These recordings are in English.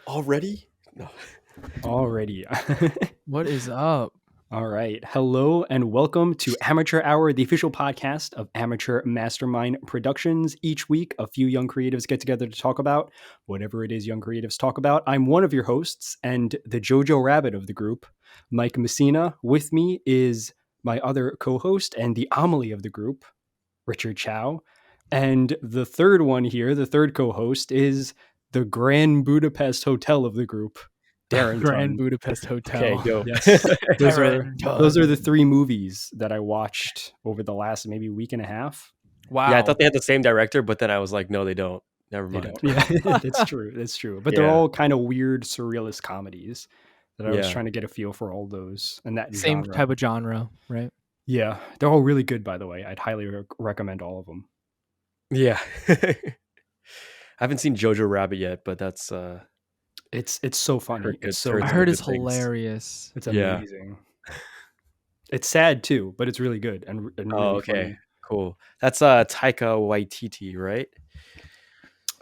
Already? No. Already. What is up? All right. Hello and welcome to Amateur Hour, the official podcast of Amateur Mastermind Productions. Each week, a few young creatives get together to talk about whatever it is young creatives talk about. I'm one of your hosts and the Jojo Rabbit of the group, Mike Messina. With me is my other co-host and the Amelie of the group, Richard Chow. And the third one here, the third co-host, is the Grand Budapest Hotel of the group, Darren. Grand Budapest Hotel. Okay, go. Yes, those Darren are the three movies that I watched over the last maybe week and a half. Wow. Yeah, I thought they had the same director, but then I was like, no, they don't. Never They mind. don't. Yeah, that's true. That's true. But they're Yeah. all kind of weird surrealist comedies that I was Yeah. trying to get a feel for all those and that Same genre. type of genre, right? Yeah, they're all really good, by the way. I'd highly recommend all of them. Yeah. I haven't seen Jojo Rabbit yet, but that's It's so funny. Heard good- It's so heard I some heard good it's things. hilarious. it's Yeah. amazing. It's sad too, but it's really good and really Oh, okay. funny. Cool. That's Taika Waititi, right?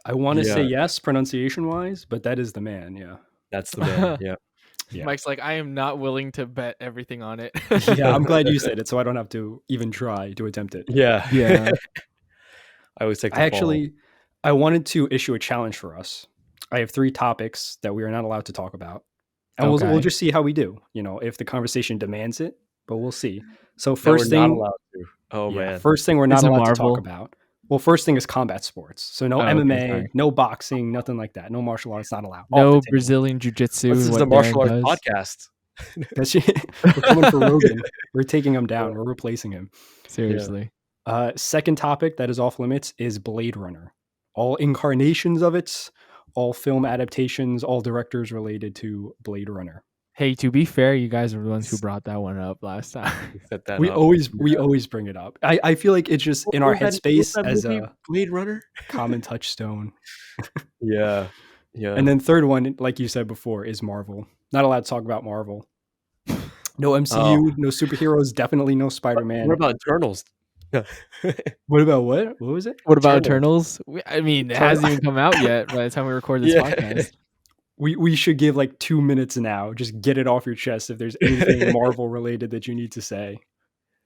I want to say Yeah. yes, pronunciation wise, but that is the man. Yeah. That's the man. Yeah. Yeah. Mike's like, I am not willing to bet everything on it. Yeah, I'm glad you said it, so I don't have to even try to attempt it. Yeah. Yeah. I always take the fall. I wanted to issue a challenge for us. I have 3 topics that we are not allowed to talk about, and we'll Okay. just see how we do. You know, if the conversation demands it, but we'll see. So that we're first not thing, allowed to. Oh yeah, man. first thing we're not Is it allowed to Marvel? talk about. Well, first thing is combat sports. So no Oh, okay, MMA, sorry. no boxing, nothing like that. No martial arts, not allowed. Off No the table. Brazilian jiu-jitsu. This is what the martial Darren arts does. podcast. That's we're coming for Rogan. We're taking him down. We're replacing him. Seriously. Second topic that is off limits is Blade Runner. All incarnations of it, all film adaptations, all directors related to Blade Runner. Hey, to be fair, you guys are the ones who brought that one up last time. We set that We up. always bring it up. I feel like it's just in our headspace as movie, a Blade Runner. common touchstone. Yeah. Yeah. And then third one, like you said before, is Marvel. Not allowed to talk about Marvel. No MCU, no superheroes, definitely no Spider-Man. What about Eternals? What about what? What was it? What about Eternals. Eternals? I mean, it hasn't even come out yet by the time we record this Yeah. podcast. We should give like 2 minutes now. Just get it off your chest if there's anything Marvel related that you need to say.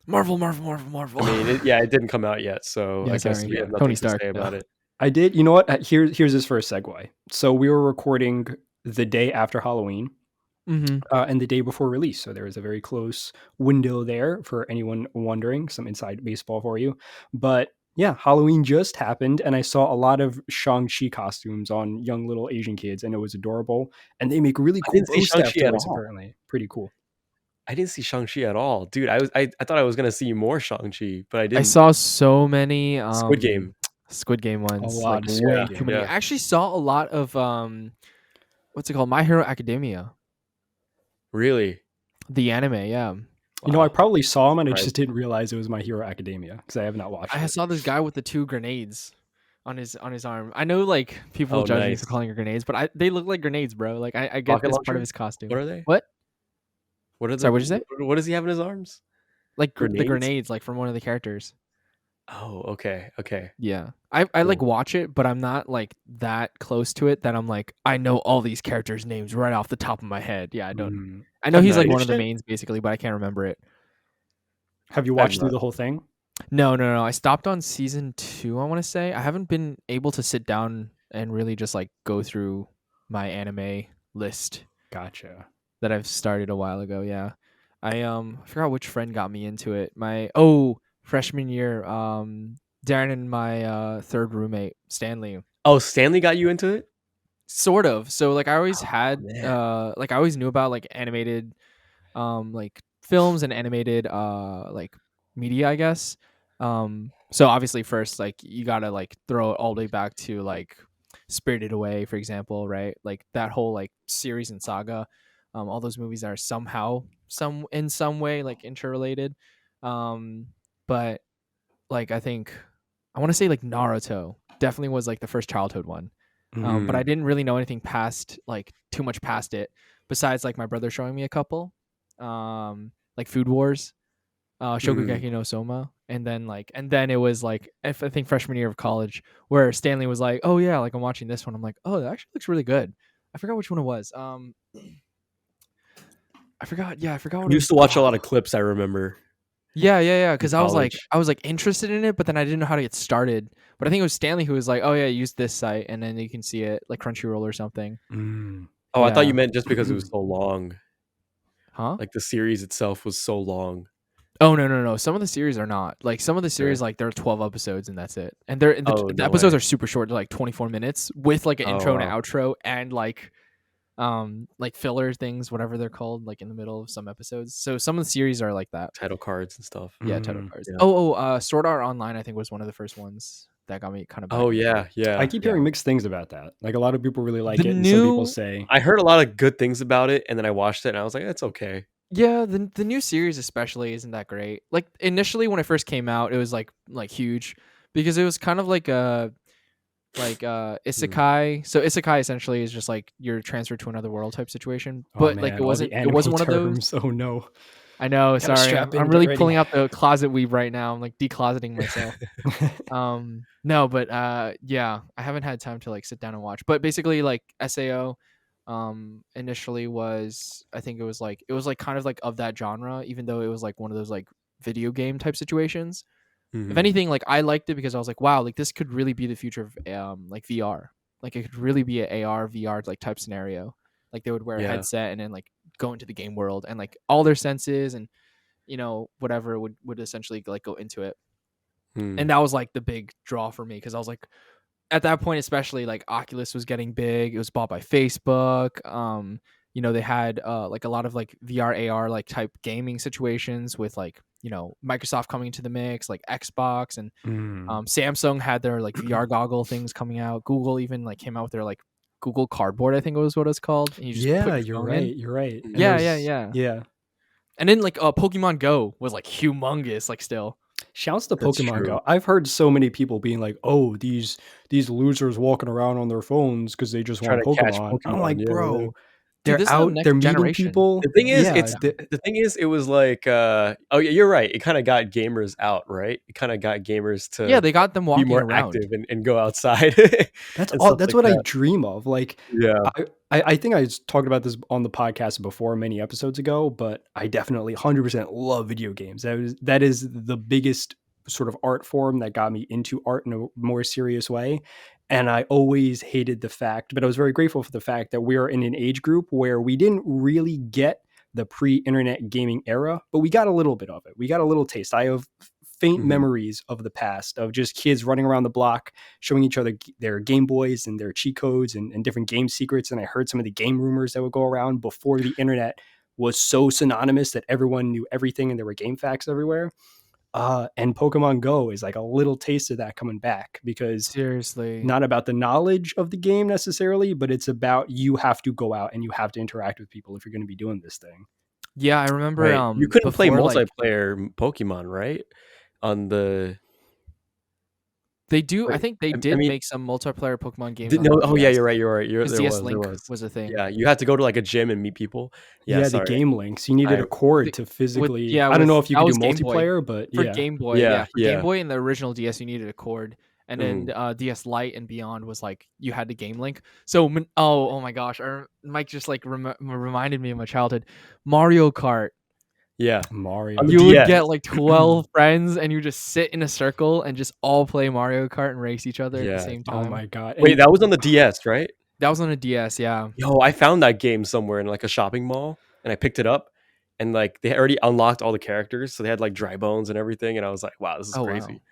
Marvel. I mean, it didn't come out yet, so Yeah, I guess sorry. we have nothing Tony to Stark, say about yeah. it. I did. You know what? Here's this first segue. So we were recording the day after Halloween Mm-hmm. and the day before release. So there is a very close window there for anyone wondering, some inside baseball for you. But yeah, Halloween just happened and I saw a lot of Shang-Chi costumes on young little Asian kids and it was adorable. And they make really I cool didn't see Pro Staff Shang-Chi at toys all. apparently. Pretty cool. I didn't see Shang-Chi at all, dude. I thought I was gonna see more Shang-Chi, but I didn't. I saw so many Squid Game. ones. lot Like of Squid way Game, too many. yeah. I actually saw a lot of what's it called? My Hero Academia. Really? The anime, yeah. You know, I Wow. probably saw him and I Right. just didn't realize it was My Hero Academia because I have not watched I it. saw this guy with the 2 grenades on his arm. I know like people Oh, judge me nice. for calling it grenades, but they look like grenades, bro. Like I get Rocket it's part launcher? of his costume. What are they? What? What are Sorry, what'd you say? What does he have in his arms? Like the Grenades? grenades, like from one of the characters. Oh, okay. Yeah. I like watch it, but I'm not like that close to it that I'm like, I know all these characters' names right off the top of my head. Yeah, I don't. Mm. I know he's like Nice. one of the mains basically, but I can't remember it. Have you I'm watched through not. the whole thing? No. I stopped on season 2, I want to say. I haven't been able to sit down and really just like go through my anime list Gotcha. that I've started a while ago. Yeah. I forgot which friend got me into it. My freshman year, Darren and my third roommate, Stanley. Oh, Stanley got you into it? Sort of. So like I always had man. like I always knew about like animated like films and animated like media, I guess. So obviously first like you gotta like throw it all the way back to like Spirited Away, for example, right? Like that whole like series and saga. All those movies are somehow in some way like interrelated. But like I think I want to say like Naruto definitely was like the first childhood one. But I didn't really know anything past like too much past it besides like my brother showing me a couple like Food Wars, Shokugeki no Soma, and then it was like I think freshman year of college where Stanley was like, oh yeah, like I'm watching this one. I'm like, oh, that actually looks really good. I forgot which one it was. I forgot. Yeah, I forgot I what it used was. to watch a lot of clips, I remember, Yeah. in Because college. I was like interested in it, but then I didn't know how to get started. But I think it was Stanley who was like, "Oh yeah, use this site, and then you can see it like Crunchyroll or something." Mm. Oh, I thought you Yeah. meant just because it was so long. Huh? Like, the series itself was so long. Oh no. Some of the series are not. Like some of the Okay. series, like there are 12 episodes and that's it. And Oh, the no episodes way. are super short, they're like 24 minutes with like an Oh, intro and an wow. outro and like filler things, whatever they're called, like in the middle of some episodes. So some of the series are like that. Title cards and stuff. Yeah, title Mm. cards. Yeah. Sword Art Online I think was one of the first ones that got me kind of back Oh, into yeah, it. I yeah, keep yeah. hearing mixed things about that. Like a lot of people really The like it, and some people new say, I heard a lot of good things about it, and then I watched it, and I was like, "It's okay." Yeah, the new series especially isn't that great. Like initially when it first came out, it was like huge because it was kind of like Hmm. isekai. So isekai essentially is just like you're transferred to another world type situation. "Oh But like man, all the it anime wasn't one of those. terms. Oh no, I know, gotta sorry. strap in, I'm get really ready." pulling out the closet weave right now. I'm like decloseting myself. No, but yeah, I haven't had time to like sit down and watch. But basically like SAO initially was, I think it was like kind of like of that genre, even though it was like one of those like video game type situations. If Mhm. anything, like I liked it because I was like, wow, like this could really be the future of like VR. Like it could really be an AR VR like type scenario. Like they would wear a Yeah. headset and then like go into the game world and like all their senses and whatever would essentially like go into it. Hmm. And that was like the big draw for me because I was like, at that point especially, like Oculus was getting big. It was bought by Facebook. They had like a lot of like VR AR like type gaming situations with like Microsoft coming into the mix, like Xbox, and Mm. Samsung had their like VR goggle things coming out. Google even like came out with their like Google Cardboard, I think was what it's called, and you just put Yeah, your you're phone in. right. You're right. And Mhm. Yeah. those, yeah. And then like Pokemon Go was like humongous, like still. Shouts to That's Pokemon true. Go. I've heard so many people being like, "Oh, these losers walking around on their phones because they just Trying want to catch Pokemon." I'm Pokemon, like, yeah. "Bro, Dude, they're this is the out, they're next meeting generation. people." The thing is, Yeah, it's the thing is, it was like, oh, yeah, you're right. It kinda got gamers out, right? It kinda got gamers Yeah, to they got them be walking more around. active and go outside that's and all. stuff That's like what I that. dream of. Like, Yeah. I think I talked about this on the podcast before many episodes ago, but I definitely 100% love video games. That is the biggest sort of art form that got me into art in a more serious way. And I always hated the fact, but I was very grateful for the fact that we are in an age group where we didn't really get the pre-internet gaming era, but we got a little bit of it. We got a little taste. I have faint Mhm. memories of the past of just kids running around the block showing each other their Game Boys and their cheat codes and different game secrets. And I heard some of the game rumors that would go around before the internet was so synonymous that everyone knew everything and there were game facts everywhere. And Pokemon Go is like a little taste of that coming back because Seriously. not about the knowledge of the game necessarily, but it's about you have to go out and you have to interact with people if you're going to be doing this thing. Yeah, I remember Right. You couldn't play before like multiplayer Pokemon, right? On the they do, I Wait, think they I did mean, make some multiplayer Pokemon games the on no the oh, yeah, DS you're right, because DS there Link was. was a thing. Yeah, you had to go to, like, a gym and meet people. Yeah, Yeah, the sorry. game links. You needed I a cord The- to with physically. yeah, I don't know with if you that could do was Game Boy. multiplayer, but For yeah. Game Boy, Yeah, yeah, for Game yeah. Boy and the original DS, you needed a cord, and then Mhm. DS Lite and beyond was like you had the Game Link. So oh my gosh, Mike just like reminded me of my childhood. Mario Kart. Yeah. On the Mario. You would DS. get like 12 friends, and you just sit in a circle and just all play Mario Kart and race each other at the Yeah. same Oh time. my god. Wait, And that was on the DS, right? That was on a DS, yeah. Yo, I found that game somewhere in, like, a shopping mall, and I picked it up, and, like, they already unlocked all the characters, so they had, like, dry bones and everything, and I was like, "Wow, this is Oh crazy."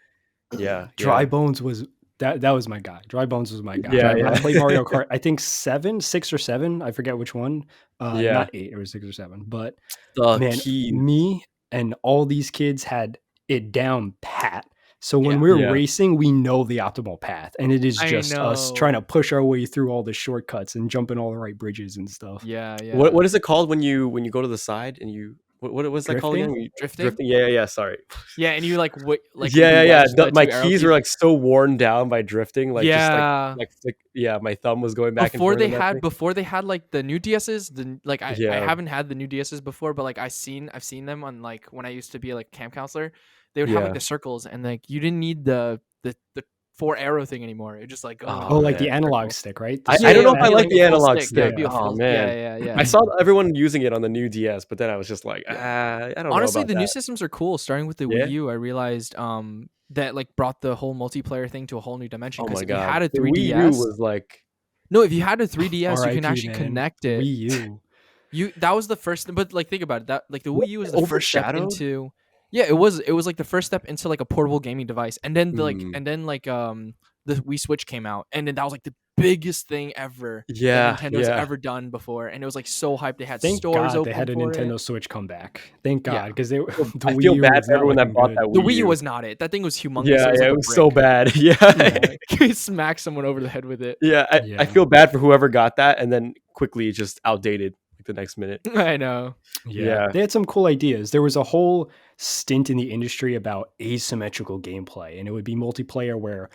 wow. Yeah, Dry yeah. Bones was that was my guy. Dry Bones was my guy. Yeah, I yeah. played Mario Kart, I think 7, 6 or 7, I forget which one. Yeah. Not 8, it was 6 or 7. But The man, keys. me and all these kids had it down pat. So when Yeah. we're Yeah. racing, we know the optimal path, and it is I just us trying know. to push our way through all the shortcuts and jumping all the right bridges and stuff. Yeah, What yeah. what is it called when you go to the side and you what's that called again? Drifting? When you Drifting? drifting? Yeah, yeah, yeah, sorry. Yeah, and you like when you Yeah, yeah, yeah. wedge the My two arrow keys were, keys. like, so worn down by drifting, like, just, Yeah. flick yeah, my thumb was going back and forth on that thing. Before they had like the new DSs, like I Yeah, haven't had the new DSs before, but like I've seen them on like when I used to be like camp counselor, they would have like yeah. the circles and like you didn't need the four arrow thing anymore. It just like goes. Oh, like the man, analog cool. stick, right? I don't know if I it'd be like a the full analog stick. Yeah, it'd stick. be a Oh full. man, Yeah. I saw everyone using it on the new DS, but then I was just like, I don't know Honestly, about the new that. systems are cool. Starting with the Yeah? Wii U, I realized that like brought the whole multiplayer thing to a whole new dimension. Oh Because my if you god, had a the Wii U 3DS, was like, no, if you had a 3DS, you can R.I.P. actually man. connect it. Wii U. That was the first, but like think about it. That like the what, Wii U was the first step overshadowed. into. Yeah, it was like the first step into like a portable gaming device, and then the Wii Switch came out, and then that was like the biggest thing ever that Yeah, Nintendo's yeah. ever done before, and it was like so hyped. They had Thank stores God they open had a for Nintendo it. Switch come back. Thank God, Yeah. because the I Wii feel U bad was for not everyone that looking bought good. that The Wii Wii U U. was not it. That thing was humongous. Yeah, It was yeah, like it a was brick. so bad. Yeah, Yeah, you smack someone over the head with it. yeah. I Yeah. feel bad for whoever got that and then quickly just outdated like the next minute. I know. Yeah, Yeah. they had some cool ideas. There was a whole stint in the industry about asymmetrical gameplay, and it would be multiplayer where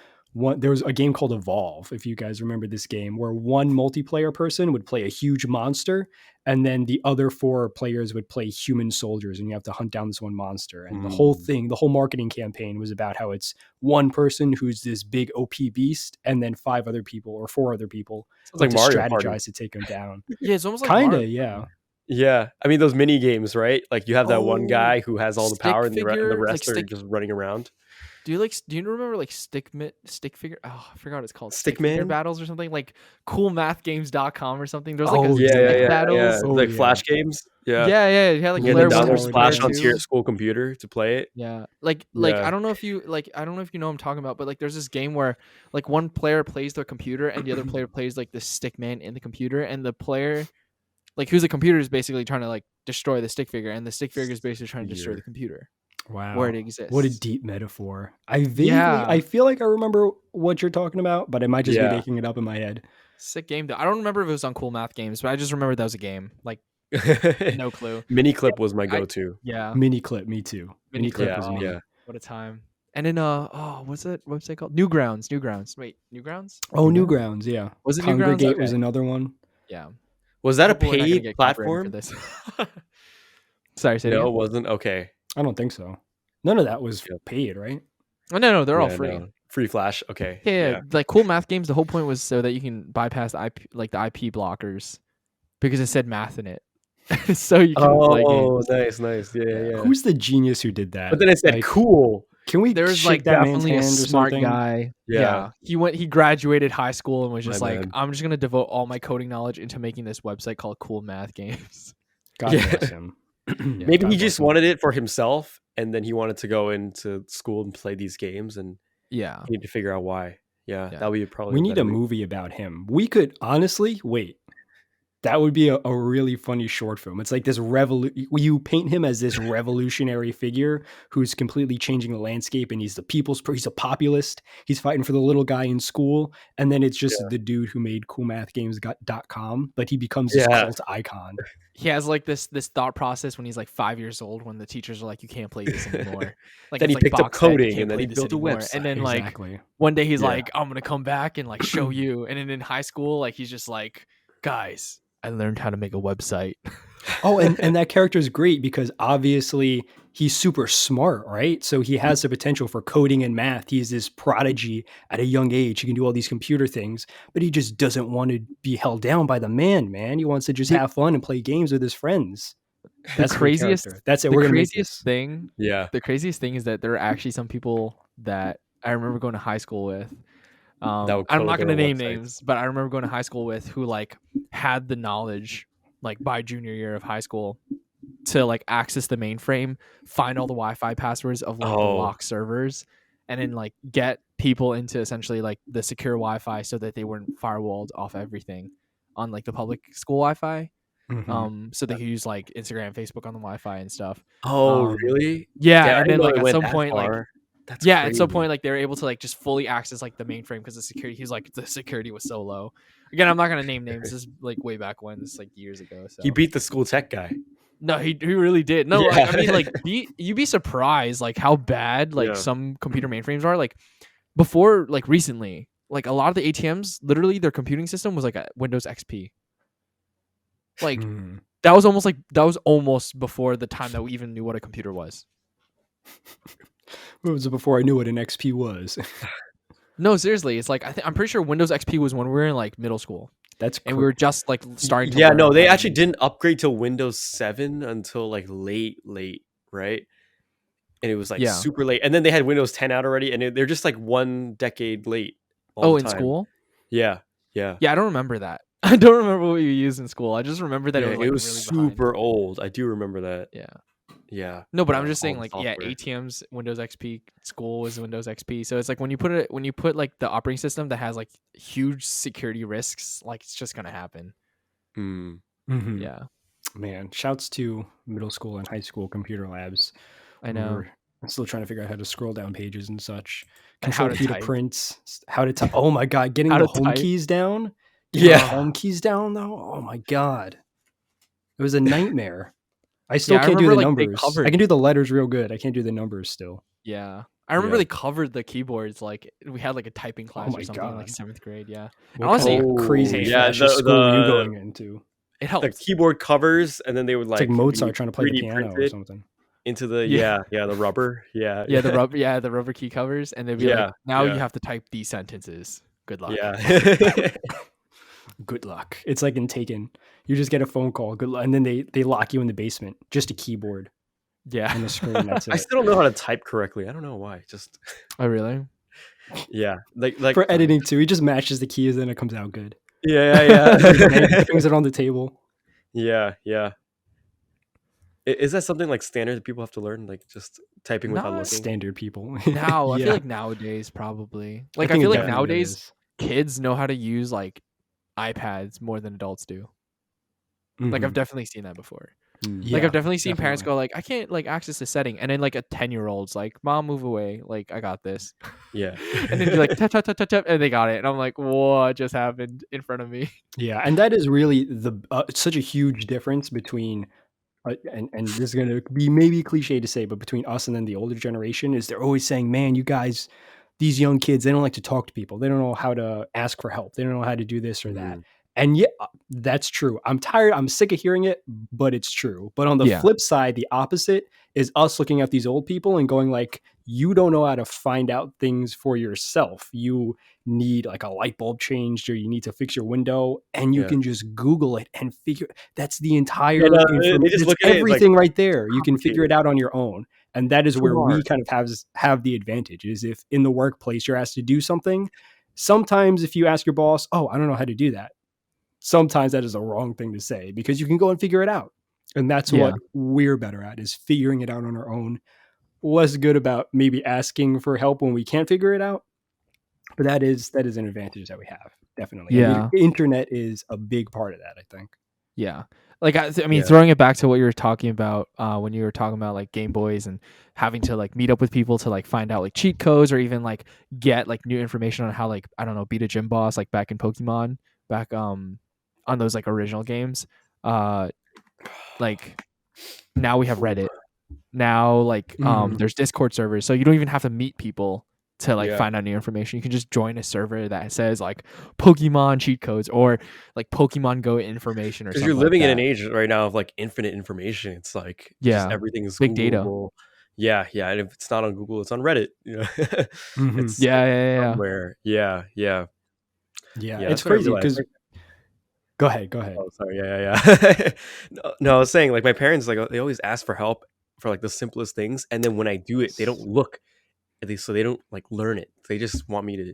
there was a game called Evolve, if you guys remember this game, where one multiplayer person would play a huge monster, and then the other four players would play human soldiers, and you have to hunt down this one monster. And the whole thing, the whole marketing campaign was about how it's one person who's this big OP beast, and then five other people or four other people Sounds who like have to Mario Party. strategize to take him down. Yeah, it's almost like Kinda, Mario. yeah. Yeah, I mean those mini games, right? Like you have that one Oh, guy who has all the stick power, and the figure, like rest are stick. just running around. Do you remember like stick figure? Oh, I forgot what it's called. Stick figure Stickman? battles or something like coolmathgames.com or something. There's like Oh, a Yeah, stick yeah, yeah, battles. yeah. Oh, Like yeah. Flash games. Yeah, Yeah. You had like you had to player one That's download versus how it player Flash was. onto your two. school computer to play it. Yeah, like Yeah. I don't know if you I don't know if you know what I'm talking about, but like there's this game where like one player plays the computer and the other player plays like the stick man in the computer, and the player like who's the computer is basically trying to like destroy the stick figure, and the stick figure is basically trying to destroy the computer where Wow. it exists. What a deep metaphor. I Yeah. feel like I remember what you're talking about, but I might just be Yeah. making it up in my head. Sick game though. I don't remember if it was on Cool Math Games, but I just remember that was a game. Like no clue. Mini clip was my I- go-to. Yeah. Mini clip, me too. Mini clip Yeah, was me. yeah. What a time. And then what's that website called? Newgrounds. Wait, Newgrounds? Oh, Newgrounds? Newgrounds, yeah. Was it Newgrounds? Congregate was Okay. another one. Yeah. Was that a Hopefully we're not gonna paid get copyrighted platform? for this. Sorry, say it No, again. it wasn't. Okay. I don't think so. None of that was Yep. paid, right? Oh no, they're all Yeah, free. no. Free Flash. Okay. Yeah, like Cool Math Games, the whole point was so that you can bypass the IP blockers because it said math in it. So you can play Oh, games. nice. Yeah. Who's the genius who did that? But then it said Like, cool. can we There's shake like that man's definitely a hand or smart something? guy. Yeah. He graduated high school and was just My like, man. I'm just gonna devote all my coding knowledge into making this website called Cool Math Games. God Yeah. bless him. Maybe God he bless just him. wanted it for himself, and then he wanted to go into school and play these games, and Yeah. he need to figure out why. Yeah, Yeah. that would be probably. We a need better a movie about him. We could honestly wait. That would be a really funny short film. It's like this you paint him as this revolutionary figure who's completely changing the landscape, and he's he's a populist. He's fighting for the little guy in school, and then it's just the dude who made coolmathgames.com, but he becomes this Yeah. cult icon. He has like this thought process when he's like 5 years old, when the teachers are like, you can't play this anymore. Like Then it's he like picked up box set, you coding, can't and then play he this built a anymore. website. And then like Exactly. one day he's Yeah. like, I'm gonna come back and like show you. And then in high school, like he's just like, guys, I learned how to make a website. Oh, and that character is great because obviously he's super smart, right? So he has the potential for coding and math. He's this prodigy at a young age. He can do all these computer things, but he just doesn't want to be held down by the man. He wants to just have fun and play games with his friends. That's a great character. That's it. The We're gonna make craziest this. thing. Yeah. The craziest thing is that there are actually some people that I remember going to high school with. That would I'm code not their going to own name websites. names, but I remember going to high school with who like had the knowledge like by junior year of high school to like access the mainframe, find all the Wi-Fi passwords of like the Oh. lock servers, and then like get people into essentially like the secure Wi-Fi so that they weren't firewalled off everything on like the public school Wi-Fi. Mhm. So they could use like Instagram, Facebook on the Wi-Fi and stuff. Oh, really? Yeah, I and didn't then know like it at went some that point, like far. That's at some crazy. point, like they were able to like just fully access like the mainframe because the security. He's like the security was so low. Again, I'm not gonna name names. This is like way back when. This is like years ago. So He beat the school tech guy. no, he really did. No, Yeah. like, I mean, like you'd be surprised like how bad like Yeah. some computer mainframes are. Like before, like recently, like a lot of the ATMs, literally their computing system was like a Windows XP. Like Mhm. that was almost before the time that we even knew what a computer was. What was it before I knew what an XP was? No, seriously, it's like I'm pretty sure Windows XP was when we were in like middle school, That's and we were just like starting to Yeah, learn no, they how to actually use it. didn't upgrade to Windows 7 until like late, right? And it was like Yeah. super late. And then they had Windows 10 out already, and they're just like 1 decade late all the Oh, in time. school? Yeah, yeah, Yeah, I don't remember that. I don't remember what you used in school. I just remember that it yeah. was It like was really behind. super old. I do remember that. Yeah. Yeah, No, but I'm just all saying, the like, yeah, software. ATM's Windows XP, school was Windows XP. So it's like when you put like the operating system that has like huge security risks, like it's just gonna happen. Mm. Mhm. Yeah, Man, shouts to middle school and high school computer labs. I We know. were still trying to figure out how to scroll down pages and such. And how Control to P to type. print. How to type. Oh my god, getting How the to home type. keys down. Getting the Yeah, home keys down though. Oh my god, it was a nightmare. I still Yeah, I can't do remember the like they numbers. I covered. can do the letters real good. I can't do the numbers still. Yeah, I remember yeah. they covered the keyboards. Like we had like a typing Oh class or my something in like god. 7th grade. Yeah, and What kind honestly, of Oh, crazy hey, yeah. fascist school were you going into? it The helped. keyboard covers, and then they would It's like like be Mozart trying to play the 3D piano or printed something. into the Yeah, the rubber. Yeah, yeah, the rubber key covers, and they'd be like, yeah, now you yeah, have to type these sentences. Good luck. yeah. Good luck. It's like in Taken. You just get a phone call. Good luck, and then they lock you in the basement. Just a keyboard Yeah. and a screen. That's I it. still don't know how to type correctly. I don't know why. Just Oh, really? yeah, like For editing too, he just matches the keys and it comes out good. yeah, Bangs it on the table. yeah, yeah. Is that something like standard that people have to learn, like just typing without Not looking? Standard people. now. I feel Yeah, like nowadays probably. I Like I think feel it like Yeah, definitely nowadays is. kids know how to use like iPads more than adults do. Like I've Mhm. definitely seen that before. Like Yeah, I've definitely seen parents definitely. go like, I can't like access this setting, and then like a 10-year-old's like, Mom, move away. Like I got this. yeah. And then you're like tap tap tap tap tap, and they got it, and I'm like, what just happened in front of me? Yeah, and that is really the such a huge difference between and this is going to be maybe cliche to say, but between us and then the older generation is they're always saying, man, you guys, these young kids, they don't like to talk to people. They don't know how to ask for help. They don't know how to do this or that. Mm, And yeah, that's true. I'm tired. I'm sick of hearing it, but it's true. But on the Yeah. flip side, the opposite is us looking at these old people and going like, you don't know how to find out things for yourself. You need like a light bulb changed or you need to fix your window and you yeah. can just Google it and figure that's the Yeah, entire no, they information. just It's look at it like everything right there. You can figure it complicated. out on your own. And that is Too where we hard. kind of have the advantage is if in the workplace you're asked to do something, sometimes if you ask your boss, oh, I don't know how to do that. Sometimes that is a wrong thing to say because you can go and figure it out. And that's Yeah. what we're better at is figuring it out on our own. Less good about maybe asking for help when we can't figure it out. But that is an advantage that we have, definitely. And Yeah. the internet is a big part of that, I think. Yeah. Like I mean, Yeah. throwing it back to what you were talking about when you were talking about like Game Boys and having to like meet up with people to like find out like cheat codes or even like get like new information on how like I don't know beat a gym boss like back in Pokemon back on those like original games. Like now we have Reddit. Now like there's Discord servers, so you don't even have to meet people to like Yeah. find out new information. You can just join a server that says like Pokemon cheat codes or like Pokemon Go information or Because something you're living like in an that. age right now of like infinite information. It's like just Yeah. everything is Big data. Googleable. Yeah, yeah. And if it's not on Google, it's on Reddit. You know, Mhm. it's Yeah, yeah. somewhere. Yeah, yeah, Yeah, yeah. it's That's what I crazy realized. because go ahead, go ahead. Oh, sorry. Yeah. No, no, I was saying like my parents like they always ask for help for like the simplest things, and then when I do it, they don't look at least, so they don't like learn it. They just want me to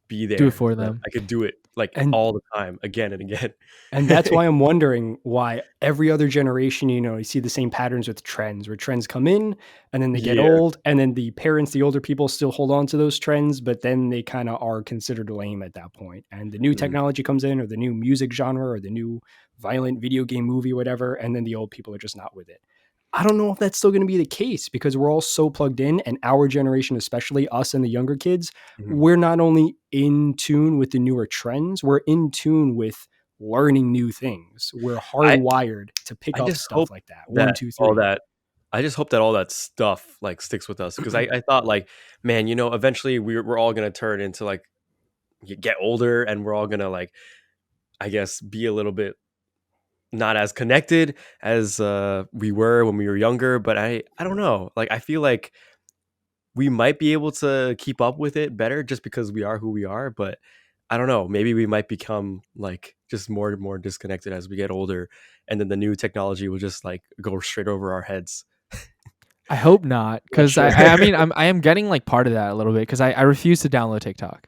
be Do it there for so that them. I could do it like And all the time, again and again. And that's why I'm wondering why every other generation, you see the same patterns with trends where trends come in and then they get Yeah. old. And then the parents, the older people still hold on to those trends, but then they kind of are considered lame at that point. And the new Mm, technology comes in or the new music genre or the new violent video game movie, whatever. And then the old people are just not with it. I don't know if that's still going to be the case because we're all so plugged in, and our generation, especially us and the younger kids, mhm. we're not only in tune with the newer trends, we're in tune with learning new things. We're I hardwired to pick I up just stuff hope like that. One, that two, all three. that I just hope that all that stuff like sticks with us because I thought like, man, eventually we're all gonna turn into like get older and we're all gonna like I guess be a little bit not as connected as we were when we were younger. But I don't know. Like I feel like we might be able to keep up with it better just because we are who we are, but I don't know, maybe we might become like just more and more disconnected as we get older, and then the new technology will just like go straight over our heads. I hope not, Not because sure. I mean I am getting like part of that a little bit because I refuse to download TikTok.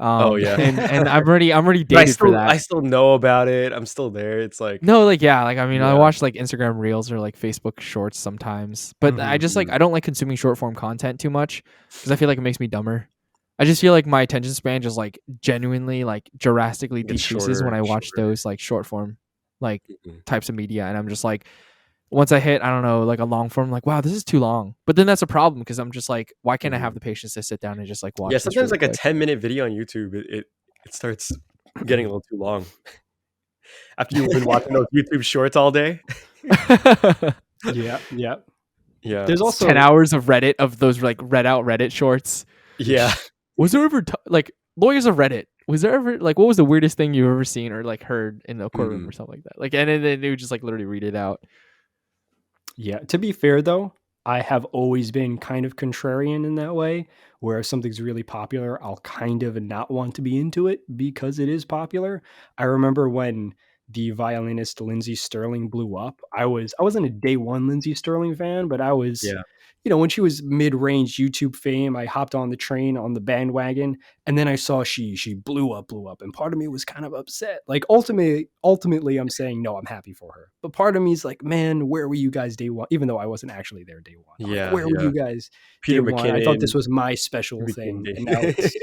Oh yeah. And I'm already But dated for that. I still know about it. I'm still there. It's like No, like yeah, like I mean I yeah. watch like Instagram Reels or like Facebook Shorts sometimes, but I just like Mhm. I don't like consuming short form content too much because I feel like it makes me dumber. I just feel like my attention span just like genuinely like drastically It gets decreases when shorter I and watch shorter. those like short form like Mhm. types of media, and I'm just like once I hit I don't know like a long form, like wow this is too long. But then that's a problem because I'm just like why can't I have Mhm. the patience to sit down and just like Yeah, watch this sometimes really like a quick? 10-minute video on YouTube, it starts getting a little too long. After you've been watching those YouTube shorts all day. Yeah, yeah. Yeah. There's It's 10 also hours of Reddit of those like read out Reddit shorts. Yeah. Was there ever like lawyers of Reddit? Was there ever like what was the weirdest thing you've ever seen or like heard in a courtroom or Mhm. something like that? Like and then they would just like literally read it out. Yeah, to be fair though, I have always been kind of contrarian in that way, where if something's really popular, I'll kind of not want to be into it because it is popular. I remember when the violinist Lindsey Sterling blew up. I wasn't a day one Lindsey Sterling fan, but I was, Yeah. when she was mid-range YouTube fame, I hopped on the train on the bandwagon, and then I saw she blew up, and part of me was kind of upset. Like ultimately I'm saying no, I'm happy for her. But part of me is like, man, where were you guys day one? Even though I wasn't actually there day one. I'm like, Yeah, where were yeah. you guys day Peter one? I thought McKinnon, this was my special became thing. And now big. it's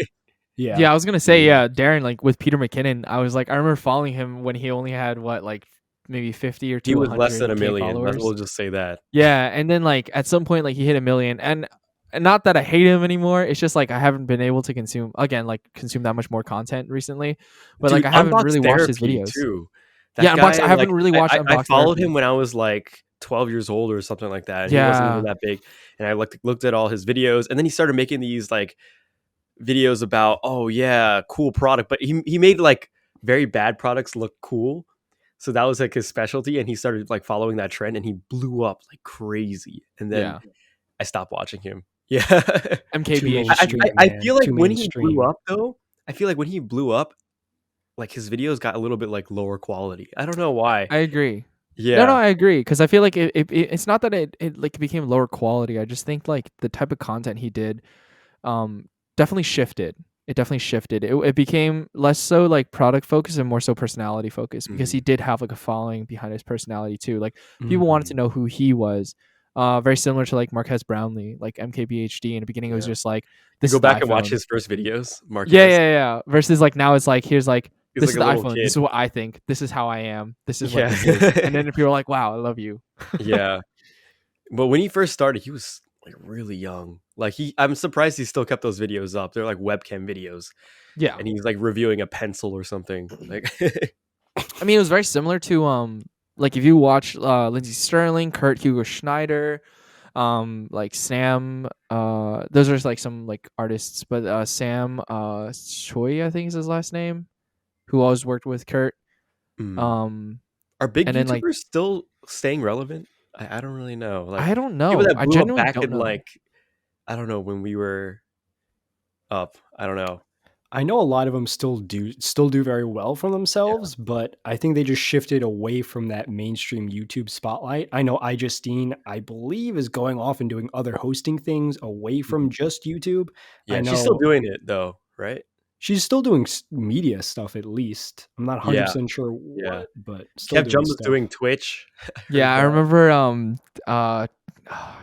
yeah. Yeah, I was gonna say, yeah, Darren, like with Peter McKinnon, I was like I remember following him when he only had what, like maybe 50 or He to was less than 100K 1,000,000. followers. We'll just say that. Yeah, and then like at some point like he hit 1 million, and not that I hate him anymore. It's just like I haven't been able to consume that much more content recently. But like Dude, I haven't Unbox really watched his Therapy videos. too. Yeah, That Unbox. guy, I like, haven't really watched I Unbox followed him Therapy. when I was, like, 12 years old or something like that, and he wasn't even Yeah, that big, and I looked at all his videos, and then he started making these, like, videos about, "Oh, yeah, cool product," but he made, like, very bad products look cool, so that was, like, his specialty, and he started, like, following that trend, and he blew up like crazy, and then yeah. I stopped watching him. Yeah. Too MKBHD. mainstream, I man. feel like Too when he blew mainstream. up, though, I feel like when he blew up, like, his videos got a little bit, like, lower quality. I don't know why. I agree. No, Yeah. I agree because I feel like it's not that it like became lower quality. I just think like the type of content he did, um, definitely shifted. It definitely shifted. It became less so like product focused and more so personality focused because he Mhm. did have like a following behind his personality too. Like people wanted to Mhm. know who he was. Very similar to like Marquez Brownlee, like MKBHD. In the beginning, it was Yeah. just like You this go is the back and watch iPhone. his first videos, Yeah, Marquez. yeah, yeah. Versus like now it's like here's like He's this like is a the little iPhone. This kid. is what I think. This is how I am. This is what Yeah. this is. And then people are like, wow, I love you. Yeah. But when he first started, he was, like, really young. Like, I'm surprised he still kept those videos up. They're, like, webcam videos, Yeah. and he's, like, reviewing a pencil or something. Like I mean, it was very similar to like if you watch Lindsey Sterling, Kurt Hugo Schneider, like Sam, those are like some like artists, but Sam Choi, I think is his last name, who always worked with Kurt. Mm. Um, Are big and then like YouTubers still staying relevant? I don't really know. Like, I don't people know, that I blew up genuinely back don't in, know. like, I don't know, when we were up. I don't know. I know a lot of them still do very well for Yeah. themselves, but I think they just shifted away from that mainstream YouTube spotlight. I know iJustine, I believe, is going off and doing other hosting things away from Mhm. just YouTube. I Yeah, she's still know doing it though, right? she's still doing media stuff at least. I'm not Yeah, 100% sure yeah. what, but still Kev doing Jum was stuff. doing Twitch. I Yeah, heard I that. remember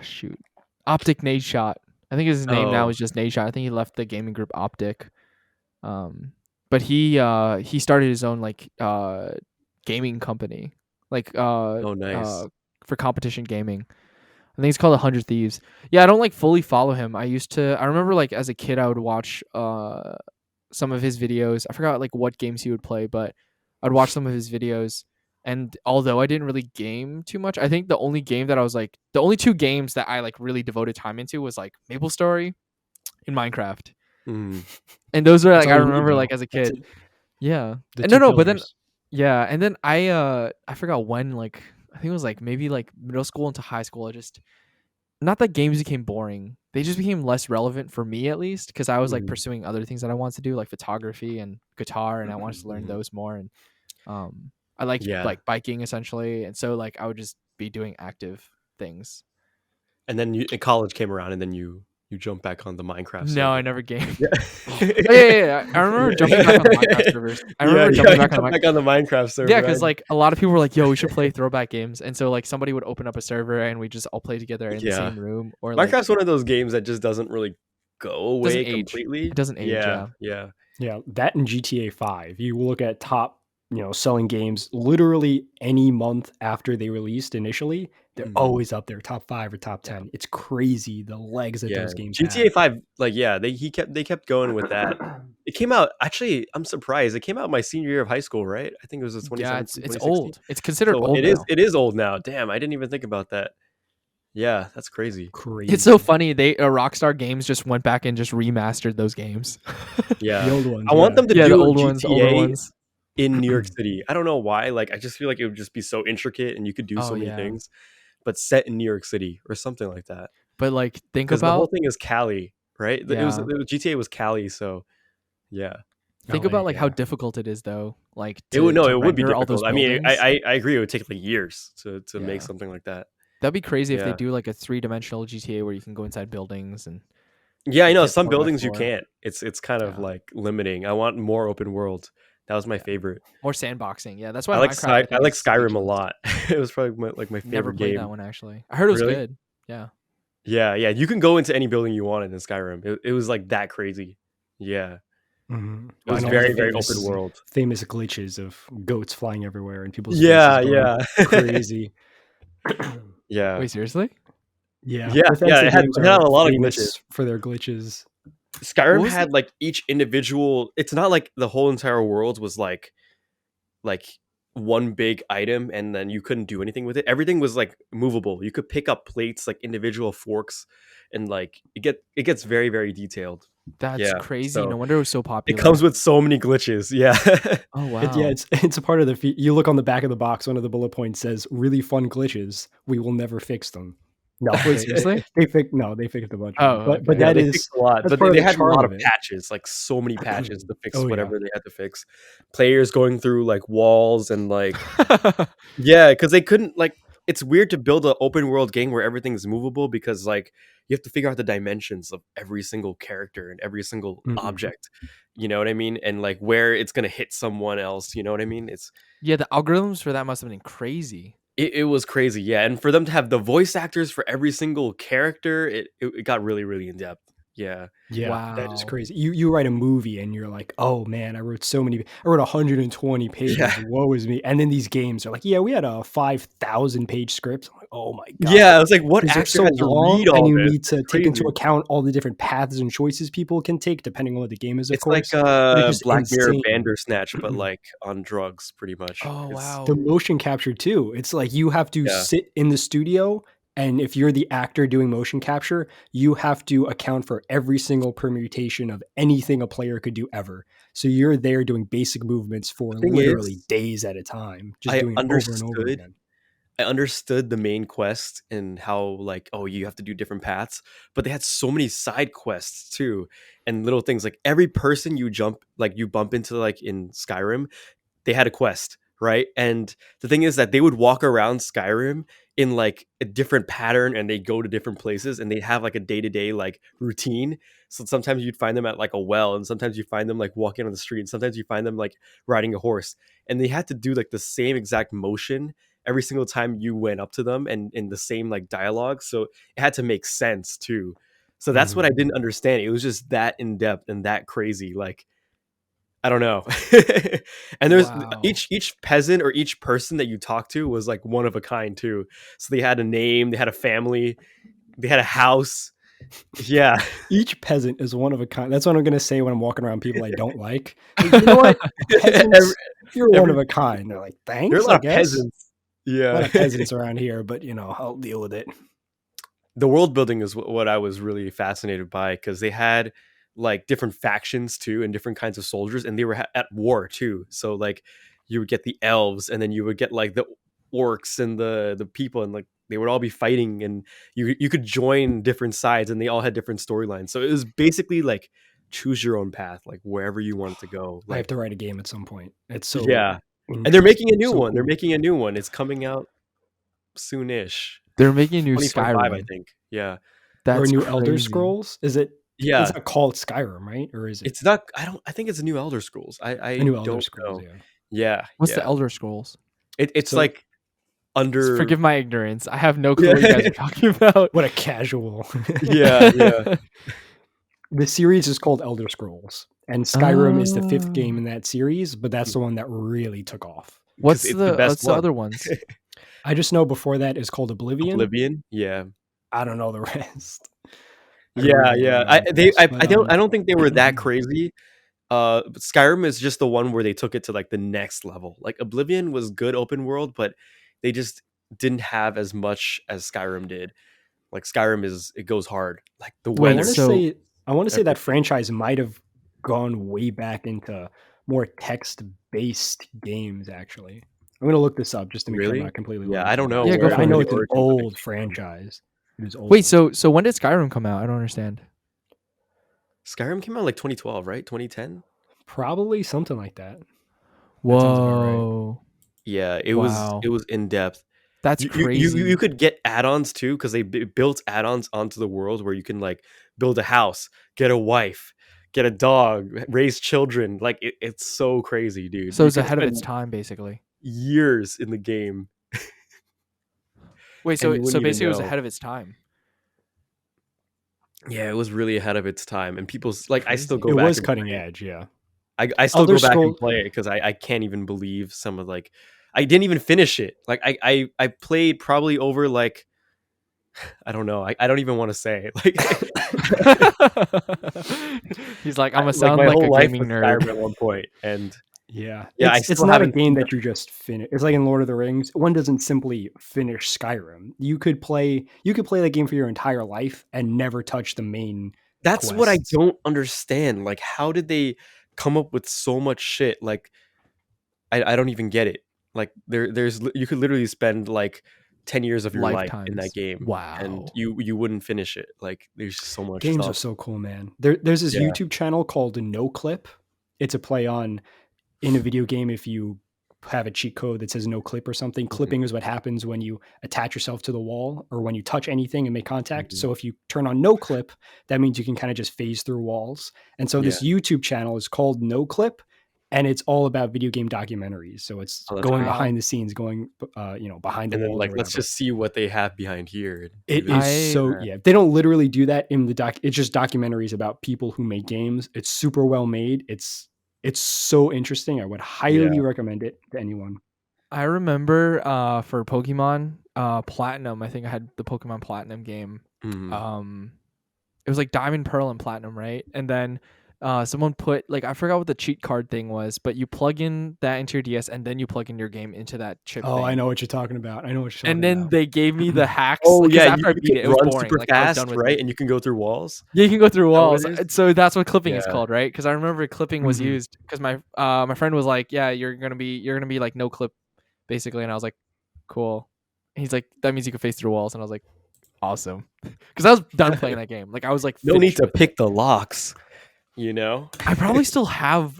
shoot, Optic Nade Shot. I think his name now Oh, is just Nade Shot. I think he left the gaming group Optic. Um, but he started his own like gaming company, like oh, nice. for competition gaming. I think it's called 100 Thieves. Yeah, I don't like fully follow him. I used to. I remember like as a kid, I would watch some of his videos. I forgot like what games he would play, but I'd watch some of his videos. And although I didn't really game too much, I think the only game that I was like the only two games that I like really devoted time into was like Maple Story and Minecraft. Mm. And those are That's like I all you need, remember though. like as a That's kid. it. Yeah. The And two no, but then pillars. yeah, and then I forgot when like I think it was like maybe like middle school into high school. I just not that games became boring. They just became less relevant for me, at least, because I was like Mm. pursuing other things that I wanted to do, like photography and guitar, and I wanted to learn Mhm. those more. And I like Yeah. biking essentially, and so like I would just be doing active things. And then college came around, and then you jump back on the Minecraft No, I server. never gamed. Yeah. Oh yeah. I remember jumping back on the Minecraft servers. I Yeah, remember yeah, jumping you back on jump the back on the Minecraft Yeah, server. because like a lot of people were like, "Yo, we should play throwback games," and so like somebody would open up a server and we just all play together in the Yeah. same room, or like Minecraft's one of those games that just doesn't really go doesn't away age. It completely. doesn't age. Yeah, Yeah, yeah. Yeah, that and GTA 5. You look at top, selling games literally any month after they released initially, they're Mhm. always up there, top 5 or top yeah. 10. It's crazy the legs that Yeah. those games GTA have. 5, like, yeah, they kept going with that. It came out actually, I'm surprised. It came out my senior year of high school, right? I think it was a Yeah, 2017, it's 2016. old. It's considered So old now. it is old now. Damn, I didn't even think about that. Yeah, that's crazy. It's so Crazy. funny. Rockstar Games just went back and just remastered those games. The Yeah. old ones, I want yeah. them to Yeah, the do a old ones, the older GTA ones. in New York City. I don't know why. Like, I just feel like it would just be so intricate and you could do Oh so many yeah, things, but set in New York City or something like that. but like think Because the whole about thing is Cali, right? yeah, It was GTA was Cali, so yeah. think LA, about like how yeah. difficult it is though, like It would to it would be render all those difficult. I mean, buildings. I agree. It would take like years to make Yeah, something like that. that'd be crazy if they Yeah, do like a 3-dimensional GTA where you can go inside buildings and yeah. I like know get some floor by buildings you floor. can't. It's kind of Yeah, like limiting. I want more open world. That was my yeah, favorite. more sandboxing. Yeah, that's why Minecraft I I think like is Skyrim a ageless. lot. It was probably like my Never favorite played that game. one actually. I heard it was Really? good. Yeah. Yeah, yeah. You can go into any building you wanted in Skyrim. It was like that crazy. Yeah, Mhm. it Wow, was And I all the very never very played open famous anything. world. famous glitches of goats flying everywhere and people's faces Yeah, going yeah, crazy. yeah, Wait, seriously? Yeah, yeah, yeah. Bethesda games It had are a lot of glitches. famous for their glitches. What Skyrim was the had like each individual. It's not like the whole entire world was like one big item and then you couldn't do anything with it. Everything was like movable. You could pick up plates like individual forks, and like it gets very very detailed. That's Yeah. crazy. No So wonder it was so it comes popular. with so many glitches. Yeah. Oh Yeah, wow. it's a part of the you look on the back of the box, one of the bullet points says, "Really fun glitches. We will never fix them." No, Wait, seriously? they fixed a bunch of them. Oh, But okay. Yeah, that they is fixed a lot, that's but part of they the had a charm lot of of it. patches, like so many patches to fix Oh yeah. whatever they had to fix. Players going through like walls and like yeah, because they couldn't like. It's weird to build an open world game where everything's movable because like you have to figure out the dimensions of every single character and every single Mhm. object. You know what I mean? And like where it's gonna hit someone else. You know what I mean? Yeah, the algorithms for that must have been crazy. It was crazy, yeah. And for them to have the voice actors for every single character, it got really really in depth. Yeah, Yeah, that is Wow. crazy. You write a movie and you're like, "Oh man, I wrote 120 yeah, pages. Woe is me." And then these games are like, "Yeah, we had a 5,000 page script." I'm like, "Oh my god." yeah. I was like, what Because they're actor so had to long read and all you this? need It's to take into crazy. account all the different paths and choices people can take depending on what the game is, of It's like course, but it's just Black Mirror insane. Bandersnatch, but like on drugs, pretty much. Oh It's The wow. motion capture too. It's like you have to yeah. sit in the studio, and if you're the actor doing motion capture, you have to account for every single permutation of anything a player could do ever. So you're there doing basic movements for The thing literally is, days at a time, just I doing it over and over understood again. I understood the main quest and how like, oh, you have to do different paths, but they had so many side quests too, and little things like every person you bump into like in Skyrim, they had a quest, right? And the thing is that they would walk around Skyrim in like a different pattern and they go to different places and they have like a day-to-day like routine. So sometimes you'd find them at like a well and sometimes you find them like walking on the street and sometimes you find them like riding a horse. And they had to do like the same exact motion every single time you went up to them and in the same like dialogue. So it had to make sense too. So that's what I Mhm. didn't understand. It was just that in depth and that crazy. Like I don't know. And there's Wow. each peasant or each person that you talk to was like one of a kind too. So they had a name, they had a family, they had a house. Yeah. Each peasant is one of a kind. That's what I'm gonna say when I'm walking around people I don't like. Like, you know what? every, Peasants, you're one every of a kind. They're like, there are a thanks, lot I of guess. peasants. A lot Yeah. of peasants around here, but I'll deal with it. The world building is what I was really fascinated by because they had like different factions too and different kinds of soldiers and they were at war too. So like you would get the elves and then you would get like the orcs and the people and like they would all be fighting, and you could join different sides, and they all had different storylines. So it was basically like choose your own path, like wherever you wanted to go. I have Like to write a game at some point. It's so yeah, and they're making a interesting, new so one. They're cool. making a new one. It's coming out soonish. They're making a new 2025, I Skyrim. think. Yeah, Or a That's new Elder crazy. Scrolls? Is it? It's yeah. not called Skyrim, right? Or is it It's not. I don't. I think it's a new Elder Scrolls. a I new Elder don't Scrolls? know. Yeah. Yeah, What's the yeah. Elder Scrolls? It's So like under. Forgive my ignorance. I have no clue Yeah, what you guys are talking about. what a casual. yeah, yeah. The series is called Elder Scrolls, and Skyrim is the 5th game Oh. in that series, but that's the one that really took off. Because What's it's the the best what's the one. other ones? I just know before that is called Oblivion. Oblivion. Yeah. I don't know the rest. I Yeah, really yeah. don't know anything else. But I don't think they were that crazy. But Skyrim is just the one where they took it to like the next level. Like Oblivion was good open world, but they just didn't have as much as Skyrim did. Like Skyrim it goes hard. Like the I Wait, want weather, to so say that everything. franchise might have gone way back into more text-based games. Actually, I'm gonna look this up just to make sure I'm Really? not completely Yeah, lying I to you don't know guys. yeah, go But where I for where know it. the it's an origins of it old came. franchise. It is Wait, old. so when did Skyrim come out? I don't understand. Skyrim came out like 2012, right? 2010? Probably something like that. That sounds about right. Whoa. Yeah, it Wow. was in depth. That's You crazy. could get add-ons too because they built add-ons onto the world where you can like build a house, get a wife, get a dog, raise children. Like it's so crazy, dude. So You it's could ahead of its spend time, basically. years in the game Wait, and so you so wouldn't even basically it was know. ahead of its time. Yeah, it was really ahead of its time, and people's It's like I still crazy. go It back was and cutting play it. edge, yeah. I still Elder go back and Scroll play it because I can't even believe some of like I didn't even finish it. Like I played probably over like I don't know. I don't even want to say like He's like, I'm gonna like sound my like a whole life gaming was Skyrim nerd. at one point, and Yeah, yeah, I it's still not a haven't game seen that you everything. just finish. It's like in Lord of the Rings. One doesn't simply finish Skyrim. You could play that game for your entire life and never touch the main That's what I quests. don't understand. Like, how did they come up with so much shit? Like, I don't even get it. Like, you could literally spend like 10 years of your life in that Lifetimes. game, and Wow. you wouldn't finish it. Like, there's just so much Games are stuff. so cool, man. There's this Yeah. YouTube channel called No Clip. It's a play on in a video game if you have a cheat code that says no clip or something. Mhm, Clipping is what happens when you attach yourself to the wall or when you touch anything and make contact. mhm. So if you turn on no clip, that means you can kind of just phase through walls. And so Yeah. this YouTube channel is called No Clip, and it's all about video game documentaries. So it's Oh, that's going crazy. Wow. behind the scenes, going behind the And then walls or like, let's whatever. just see what they have behind here. And do It this. is I so yeah. They don't literally do that in the doc. It's just documentaries about people who make games. It's super well made. It's so interesting. I would highly Yeah. recommend it to anyone. I remember for Pokemon Platinum, I think I had the Pokemon Platinum game. Mhm. Um it was like Diamond, Pearl, and Platinum, right? And then someone put like I forgot what the cheat card thing was, but you plug in that into your DS and then you plug in your game into that chip Oh, I thing. know what you're talking about. I know what you're And talking then about. they gave me the hacks, Oh like, because yeah, after I you beat can it, it was run boring. super Like I was done fast, with right? it. And you can go through walls. Yeah, you can go through Is that what walls. it is? So that's what clipping is Yeah. called, right? Because I remember clipping was Mhm. used because my friend was like, "Yeah, you're gonna be like no clip, basically," and I was like, "Cool." And he's like, "That means you can face through walls," and I was like, "Awesome," because I was done playing that game. Like I was like No need finished to with it. pick the locks, you know? I probably still have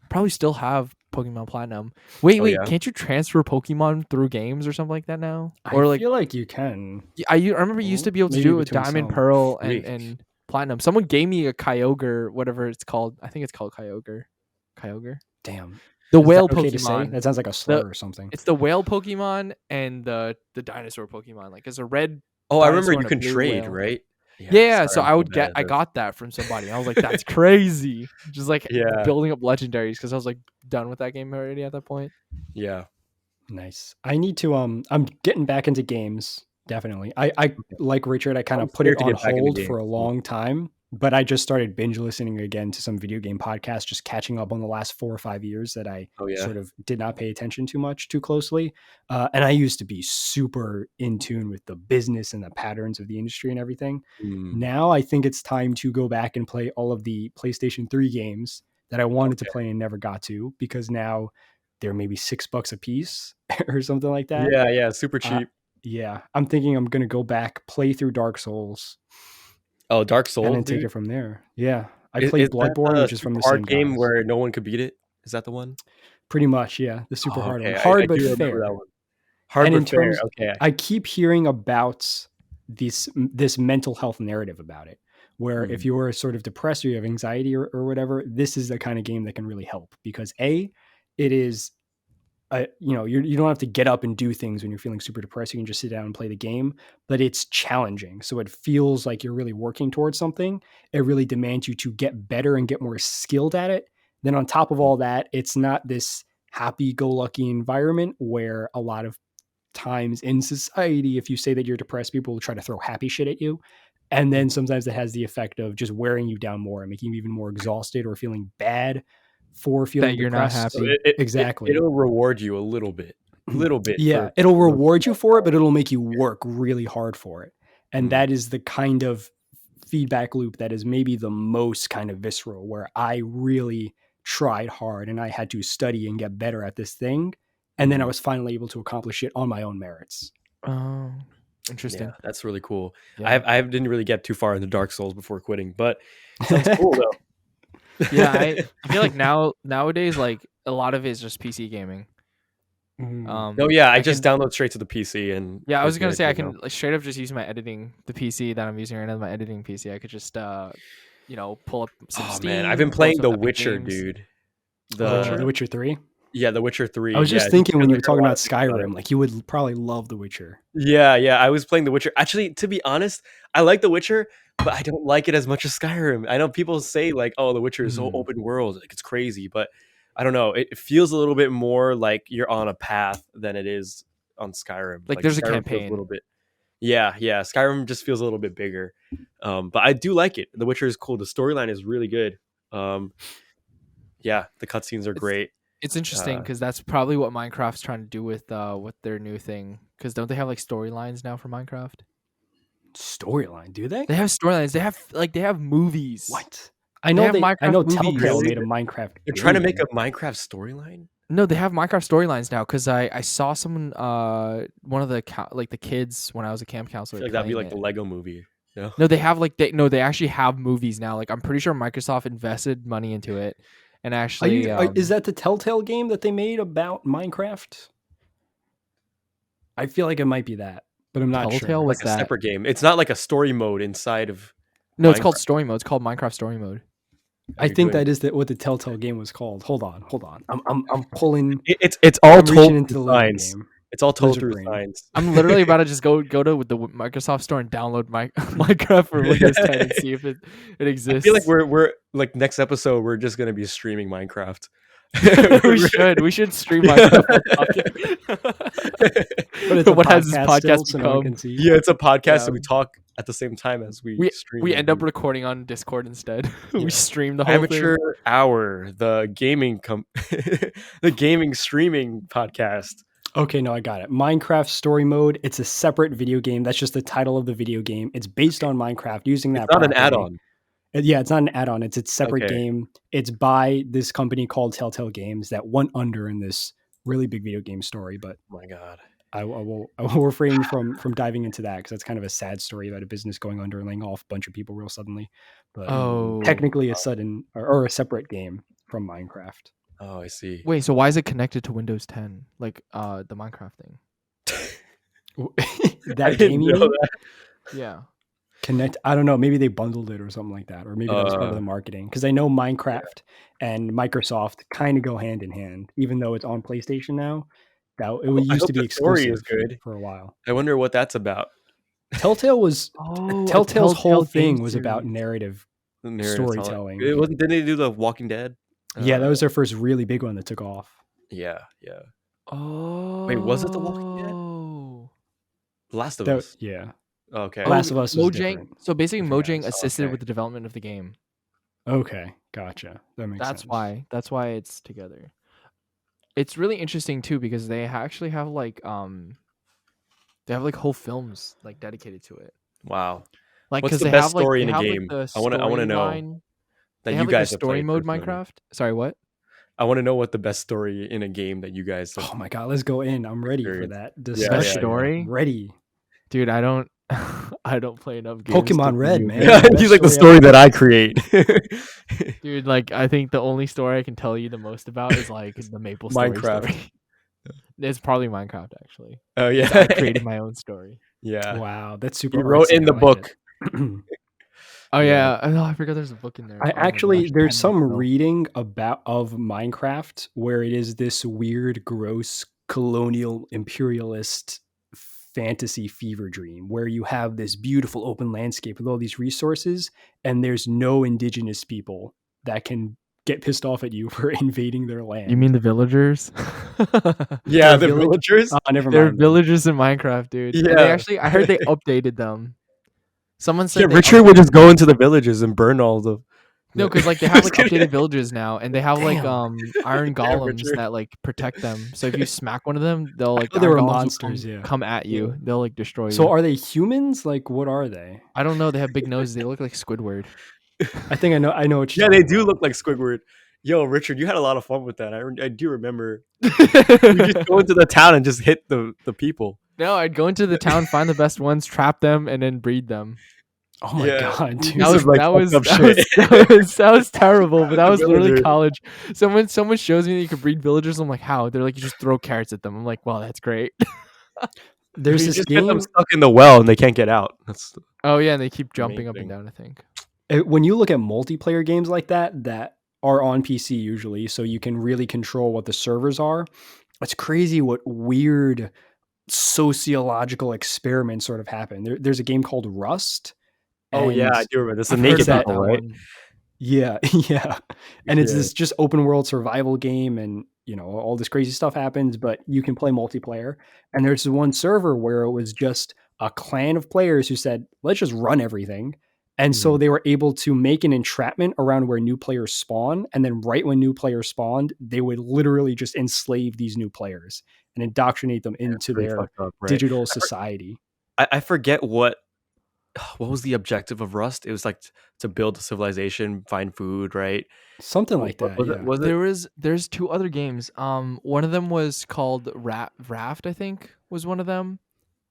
probably still have Pokemon Platinum. Wait, Oh wait, yeah. can't you transfer Pokemon through games or something like that now? I Or like feel like you can. I remember you used to be able to Maybe do it with between Diamond, some. Pearl, Wait. and Platinum. Someone gave me a Kyogre, whatever it's called. I think it's called Kyogre. Kyogre? Damn. The Is that whale okay to say? Pokemon. That sounds like a The slur or something. It's the whale Pokemon and the dinosaur Pokemon. Like it's a red Oh, I remember dinosaur you and a can blue trade, whale. right? Yeah, Yeah, sorry, so I'm so bad at I this. got that from somebody. I was like, that's crazy. Just like Yeah, building up legendaries because I was like done with that game already at that point. yeah. Nice. I need to I'm getting back into games, definitely. I Okay. like Richard, I kind I'm of put it scared to on get back into hold for games. a long time, but I just started binge listening again to some video game podcasts, just catching up on the last 4 or 5 years that I Oh yeah. sort of did not pay attention too closely. And I used to be super in tune with the business and the patterns of the industry and everything. Mm, Now I think it's time to go back and play all of the PlayStation 3 games that I wanted to okay. play and never got to, because now they're maybe $6 a piece or something like that. Yeah, super cheap. Yeah, I'm thinking I'm gonna go back, play through Dark Souls, Oh, Dark and Souls, then take dude. it from there. Yeah, I Is played that Bloodborne, the which is from super the hard same game guys. where no one could beat it? Is that the one? Pretty much, yeah, the super Oh, hard one, okay. I hard but do remember that fair. one. Hard And in but fair. terms, Okay. I keep hearing about this mental health narrative about it, where if Mhm. you're sort of depressed or you have anxiety or whatever, this is the kind of game that can really help because it is you don't have to get up and do things when you're feeling super depressed. You can just sit down and play the game, but it's challenging. So it feels like you're really working towards something. It really demands you to get better and get more skilled at it. Then on top of all that, it's not this happy-go-lucky environment where a lot of times in society, if you say that you're depressed, people will try to throw happy shit at you. And then sometimes it has the effect of just wearing you down more and making you even more exhausted or feeling bad for That feeling you're not depressed. So happy. Exactly. it'll reward you a little bit Yeah, for it'll those reward you small for it, but challenges. it'll make you work really hard for it. And Mm, that is the kind of feedback loop that is maybe the most kind of visceral, where I really tried hard and I had to study and get better at this thing. And then I mhm. was finally able to accomplish it on my own merits. Oh, Yeah, interesting. that's really cool. Yeah. I didn't really get too far into Dark Souls before quitting, but sounds cool though. Yeah, I feel like nowadays like a lot of it is just PC gaming. No, yeah, I I just can download straight to the PC and Yeah, I we're was gonna good, say I you can know? like, straight up just use the PC that I'm using right now, my editing PC. I could just pull up some Oh, man, I've been Steam, pull up playing some The Epic Witcher, Games. dude. The Oh, The The Witcher. Witcher 3? Yeah, The Witcher I 3, was yeah, just just thinking because when you I were heard a talking lot about of things about it. Skyrim, like you would probably love The Witcher. Yeah, I was playing The Witcher. Actually, to be honest, I like The Witcher, but I don't like it as much as Skyrim. I know people say like, "Oh, The Witcher is so Mm. open world, like it's crazy," but I don't know. It feels a little bit more like you're on a path than it is on Skyrim. Like Like there's a Skyrim feels a campaign. little bit, yeah. Skyrim just feels a little bit bigger, but I do like it. The Witcher is cool. The storyline is really good. Um, yeah, the cutscenes are It's great. it's interesting Uh, because that's probably what Minecraft's trying to do with their new thing. Because don't they have like storylines now for Minecraft? Storyline, do they? They have storylines. They have movies. What? I They know have I Minecraft know movies. Telltale really? made a Minecraft They're trying to make game. a Minecraft storyline. No, they have Minecraft storylines now because I saw someone one of the the kids when I was a camp I counselor feel like that'd be playing like the it. Lego movie. No. No, they have they actually have movies now. Like I'm pretty sure Microsoft invested money into it, and actually Is that the Telltale game that they made about Minecraft? I feel like it might be that, but I'm not Telltale sure. Like was a that. separate game. It's not like a story mode inside of No, it's called Minecraft story mode. It's called Minecraft Story Mode. that I you're think doing. that is what the Telltale game was called. Hold on. I'm pulling. It's all I'm reaching told into through the lizard signs. game. It's all told Lizard through brain. signs. I'm literally about to just go to the Microsoft store and download Minecraft for Windows 10 and see if it I feel like exists. we're like next episode we're just gonna be streaming Minecraft. We should stream Minecraft while talking. But it's a What has this podcast podcast still, so no one become? can see. Yeah, it's a podcast Yeah, and we talk at the same time as we we stream. we end up recording on Discord instead. Yeah. We stream the whole Amateur thing. Hour, the gaming the gaming streaming podcast. Okay, no, I got it. Minecraft Story Mode. It's a separate video game. That's just the title of the video game. It's based on Minecraft using It's that not an property. add-on. Yeah, it's not an add-on. It's its separate Okay. game. It's by this company called Telltale Games that went under in this really big video game story. But Oh my god. I will refrain from diving into that because that's kind of a sad story about a business going under and laying off a bunch of people real suddenly. But Oh, technically, a sudden or a separate game from Minecraft. Oh, I see. wait. So why is it connected to Windows 10? Like the Minecraft thing? I That didn't game, you know mean? that. Yeah. Connect. I don't know. Maybe they bundled it or something like that, or maybe that was part of the marketing. Because I know Minecraft and Microsoft kind of go hand in hand, even though it's on PlayStation now. That it I used hope to be the story is exclusive good. for a while. I wonder what that's about. Telltale was Oh, a Telltale's whole Telltale game thing was about series. narrative The narrative telling. storytelling. It wasn't. Didn't they do the Walking Dead? Yeah, that was their first really big one that took off. Yeah. Oh. Wait, was it The Walking Dead? The Last of Us. Yeah, Okay. Last of Us was Mojang. different. So basically, Different Mojang guys. assisted Okay. with the development of the game. Okay, gotcha. That makes sense. That's why it's together. It's really interesting too because they actually have like whole films like dedicated to it. Wow. Like What's because the they best have like story they in a have like game? the I want to know storyline. that They you have like the guys have story played mode personally. Minecraft. Sorry, what? I want to know what the best story in a game that you guys have Oh my god, let's go in. I'm ready for experienced. that Yeah, Best discussion. story? Ready. Dude, I don't I don't play enough games to Pokemon give Red, you a man. good- Yeah, Best he's like the story story ever. that I create. Dude, like I think the only story I can tell you the most about is like the Maple Story Minecraft. story. It's probably Minecraft actually. Oh It's, yeah, I created my own story. yeah. Wow, that's super He wrote artsy. in the I like book. it. Oh Yeah. yeah. Oh, I forgot there's a book in there. I Oh my actually gosh, there's 10 some months ago. reading of Minecraft where it is this weird, gross colonial imperialist fantasy fever dream where you have this beautiful open landscape with all these resources and there's no indigenous people that can get pissed off at you for invading their land. You mean the villagers? Yeah, They're the village- villagers. Oh, never They're mind. Then. villagers in Minecraft, dude. And they Yeah. actually I heard they updated them. Someone said Yeah, they Richard would updated just go into the villages and burn all the. No, because like they have like updated villages now, and they have like Damn. iron Damn, golems Richard. that like protect them. So if you smack one of them, they'll like know the they iron were golems will monsters, yeah. come at you. They'll like destroy So you. are they humans? Like what are they? I don't know. They have big noses. They look like Squidward. I think I know what you're Yeah, they talking do about. look like Squidward. Yo, Richard, you had a lot of fun with that. I do remember. You No, just go into the town and just hit the people. I'd go into the town, find the best ones, trap them, and then breed them. Oh my Yeah. god, dude. That was like fucked up shit. That was terrible, but that The was literally villagers. college. Someone shows me that you can breed villagers. I'm like, how? They're like, you just throw carrots at them. I'm like, wow, that's great. There's You this just get them game stuck in the well and they can't get out. That's Oh yeah, and they keep The main jumping up and thing. down. I think. when you look at multiplayer games like that are on PC usually, so you can really control what the servers are. It's crazy what weird sociological experiments sort of happen. There's a game called Rust. Oh yeah, I and do remember. This is I've the heard naked that- about people, that right? one. Yeah, yeah. And it's Yeah. this just open world survival game and all this crazy stuff happens, but you can play multiplayer. And there's this one server where it was just a clan of players who said, let's just run everything. And so they were able to make an entrapment around where new players spawn. And then right when new players spawned, they would literally just enslave these new players and indoctrinate them into Pretty their fucked up, right? digital society. I forget what was the objective of Rust. It was like to build a civilization, find food, right? Something like that. Was yeah. it? Was it? There's two other games. One of them was called Raft, I think was one of them.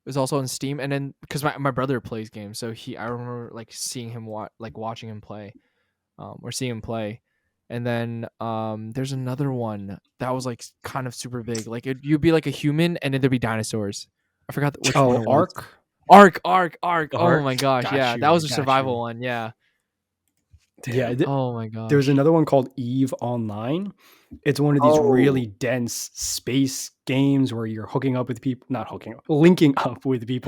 It was also on Steam, and then because my brother plays games, so I remember like seeing him watching him play, or seeing him play, and then there's another one that was like kind of super big. Like you'd be like a human, and then there'd be dinosaurs. I forgot which one it was. Ark. Ark. Oh Ark. my gosh, Got yeah, you, that was a got survival you. one. Yeah. Yeah. Oh my gosh. There's another one called Eve Online. It's one of these Oh. really dense space games where you're linking up with people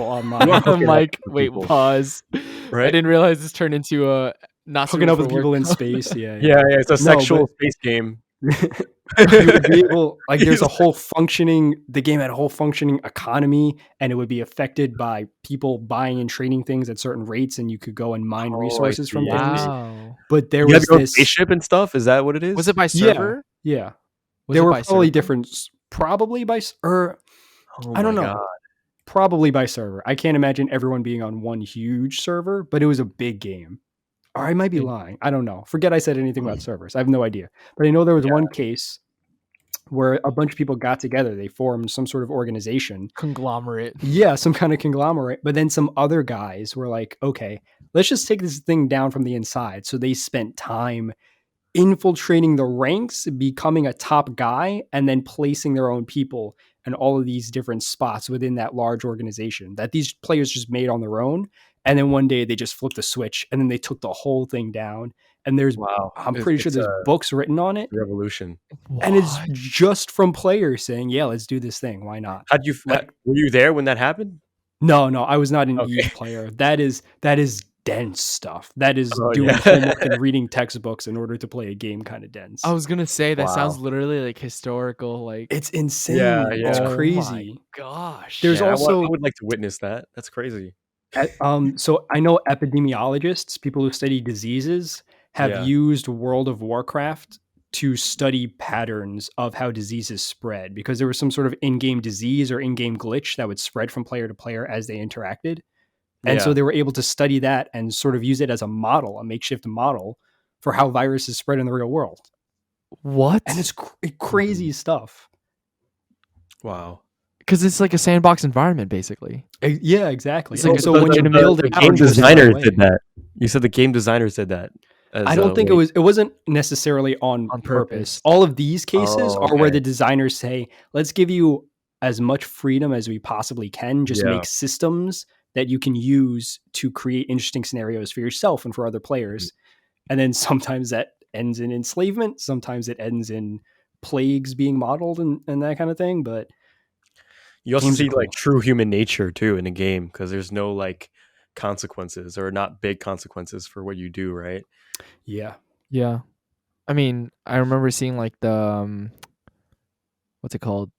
online. Hooking up Mike, with wait, people. pause. I Right? didn't realize this turned into a not hooking suitable up with for work. people in space. Yeah. Yeah, it's a No, sexual space game. You would be able, like, there's a whole the game had a whole functioning economy, and it would be affected by people buying and trading things at certain rates, and you could go and mine Oh, I resources from see, I things. see. Wow. But there You have was your own this spaceship and stuff. Is that what it is? Was it by Yeah. server? Yeah. Was There it were by probably server? different, probably by, or Oh I don't my know. God. Probably by server. I can't imagine everyone being on one huge server, but it was a big game. Or I might be lying. I don't know. Forget I said anything about servers. I have no idea. But I know there was one case where a bunch of people got together. They formed some sort of organization. Conglomerate. Yeah, some kind of conglomerate. But then some other guys were like, okay, let's just take this thing down from the inside. So they spent time infiltrating the ranks, becoming a top guy, and then placing their own people in all of these different spots within that large organization that these players just made on their own. And then one day they just flipped a switch and then they took the whole thing down. And Wow. I'm pretty sure It's there's a books written on it. revolution. And it's just from players saying, yeah, let's do this thing. Why not? How'd you? Were you there when that happened? No, I was not an Okay. Eve player. That is dense stuff. That is Oh, doing yeah. homework and reading textbooks in order to play a game kind of dense. I was gonna say that sounds Wow. literally like historical. Like It's insane. Yeah, It's yeah. Oh my crazy. gosh. There's Yeah, also I would like to witness that. That's crazy. So I know epidemiologists, people who study diseases, have Yeah. used World of Warcraft to study patterns of how diseases spread because there was some sort of in-game disease or in-game glitch that would spread from player to player as they interacted. And so Yeah. they were able to study that and sort of use it as a model, a makeshift model for how viruses spread in the real world. What? and it's crazy stuff. Wow. Because it's like a sandbox environment, basically. Yeah, exactly. It's like And a so when you legitimate build the it game out, just designers away. did that. You said the game designers did that. I don't think it wasn't necessarily on purpose. purpose. All of these cases Oh, are where okay. the designers say, let's give you as much freedom as we possibly can, just Yeah. make systems that you can use to create interesting scenarios for yourself and for other players. And then sometimes that ends in enslavement, sometimes it ends in plagues being modeled and that kind of thing. But You also games are see like cool. true human nature too in a game because there's no like consequences or not big consequences for what you do, right? Yeah. Yeah. I mean, I remember seeing like the what's it called?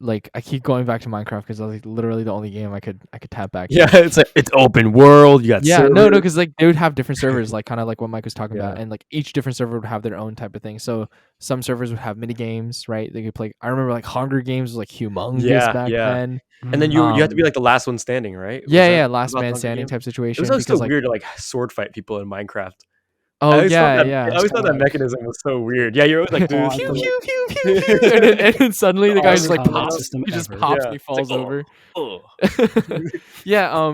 Like I keep going back to Minecraft because that's like literally the only game I could tap back Yeah, to. it's like it's open world. You got Yeah, servers. no, because like they would have different servers, like kind of like what Mike was talking about, Yeah. and like each different server would have their own type of thing. So some servers would have mini games, right? They could play. I remember like Hunger Games was like humongous Yeah, back yeah. then. And then you have to be Um, like the last one standing, right? Was yeah, that yeah, last about the man Hunger standing Games? type It was situation always so because like, weird to like sword fight people in Minecraft. oh yeah, yeah. I always thought that Like, mechanism was so weird. Yeah, you're always like, dude, the And then suddenly the guy just hardest like combat pops. system He just ever. pops yeah. and he It's like, falls over. oh. Yeah.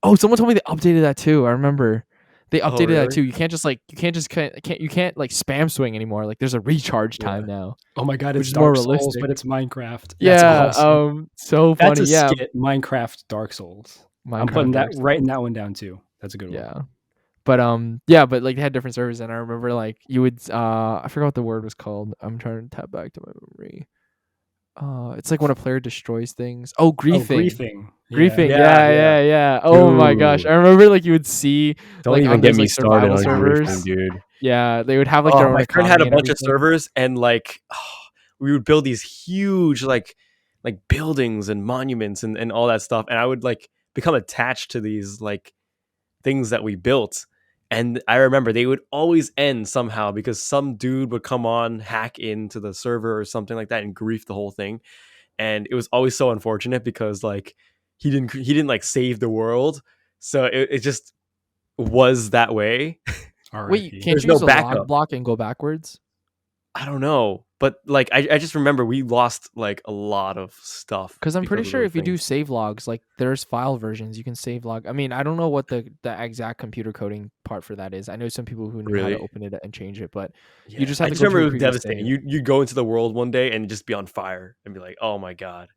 Oh, someone told me they updated that too. I remember they Oh, updated that really? too. You can't just you can't like spam swing anymore. Like there's a recharge Yeah. time now, Oh my God, which it's is more Dark Souls, realistic. but it's Minecraft. That's Yeah. awesome. So That's funny. a Yeah. skit. Minecraft Dark Souls. I'm Minecraft putting that, Dark writing Souls. that one down too. That's a good one. Yeah. But yeah, but like they had different servers, and I remember like you would I forgot what the word was called. I'm trying to tap back to my memory. It's like when a player destroys things. Oh, Oh, griefing. griefing. Yeah. Griefing. Yeah, yeah. Yeah. Oh my gosh. Dude. I remember like you would see Don't like even on get those me like started survival on griefing, servers. dude. Yeah, they would have like Oh, their own my friend had economy a and bunch of everything. servers and like we would build these huge like buildings and monuments and all that stuff. And I would like become attached to these like things that we built. And I remember they would always end somehow because some dude would come on, hack into the server or something like that and grief the whole thing. And it was always so unfortunate because like he didn't like save the world. So it just was that way. Wait, R.I.P. can't There's you no use a log backup. block and go backwards? I don't know. But like I just remember we lost like a lot of stuff Because I'm pretty because of sure those if you do things. save logs, like there's file versions you can save log. I mean, I don't know what the exact computer coding part for that is. I know some people who knew how to Really? open it and change it, but you Yeah. just I have to just go to remember a it was previous devastating. save. You go into the world one day and just be on fire and be like, "Oh my god.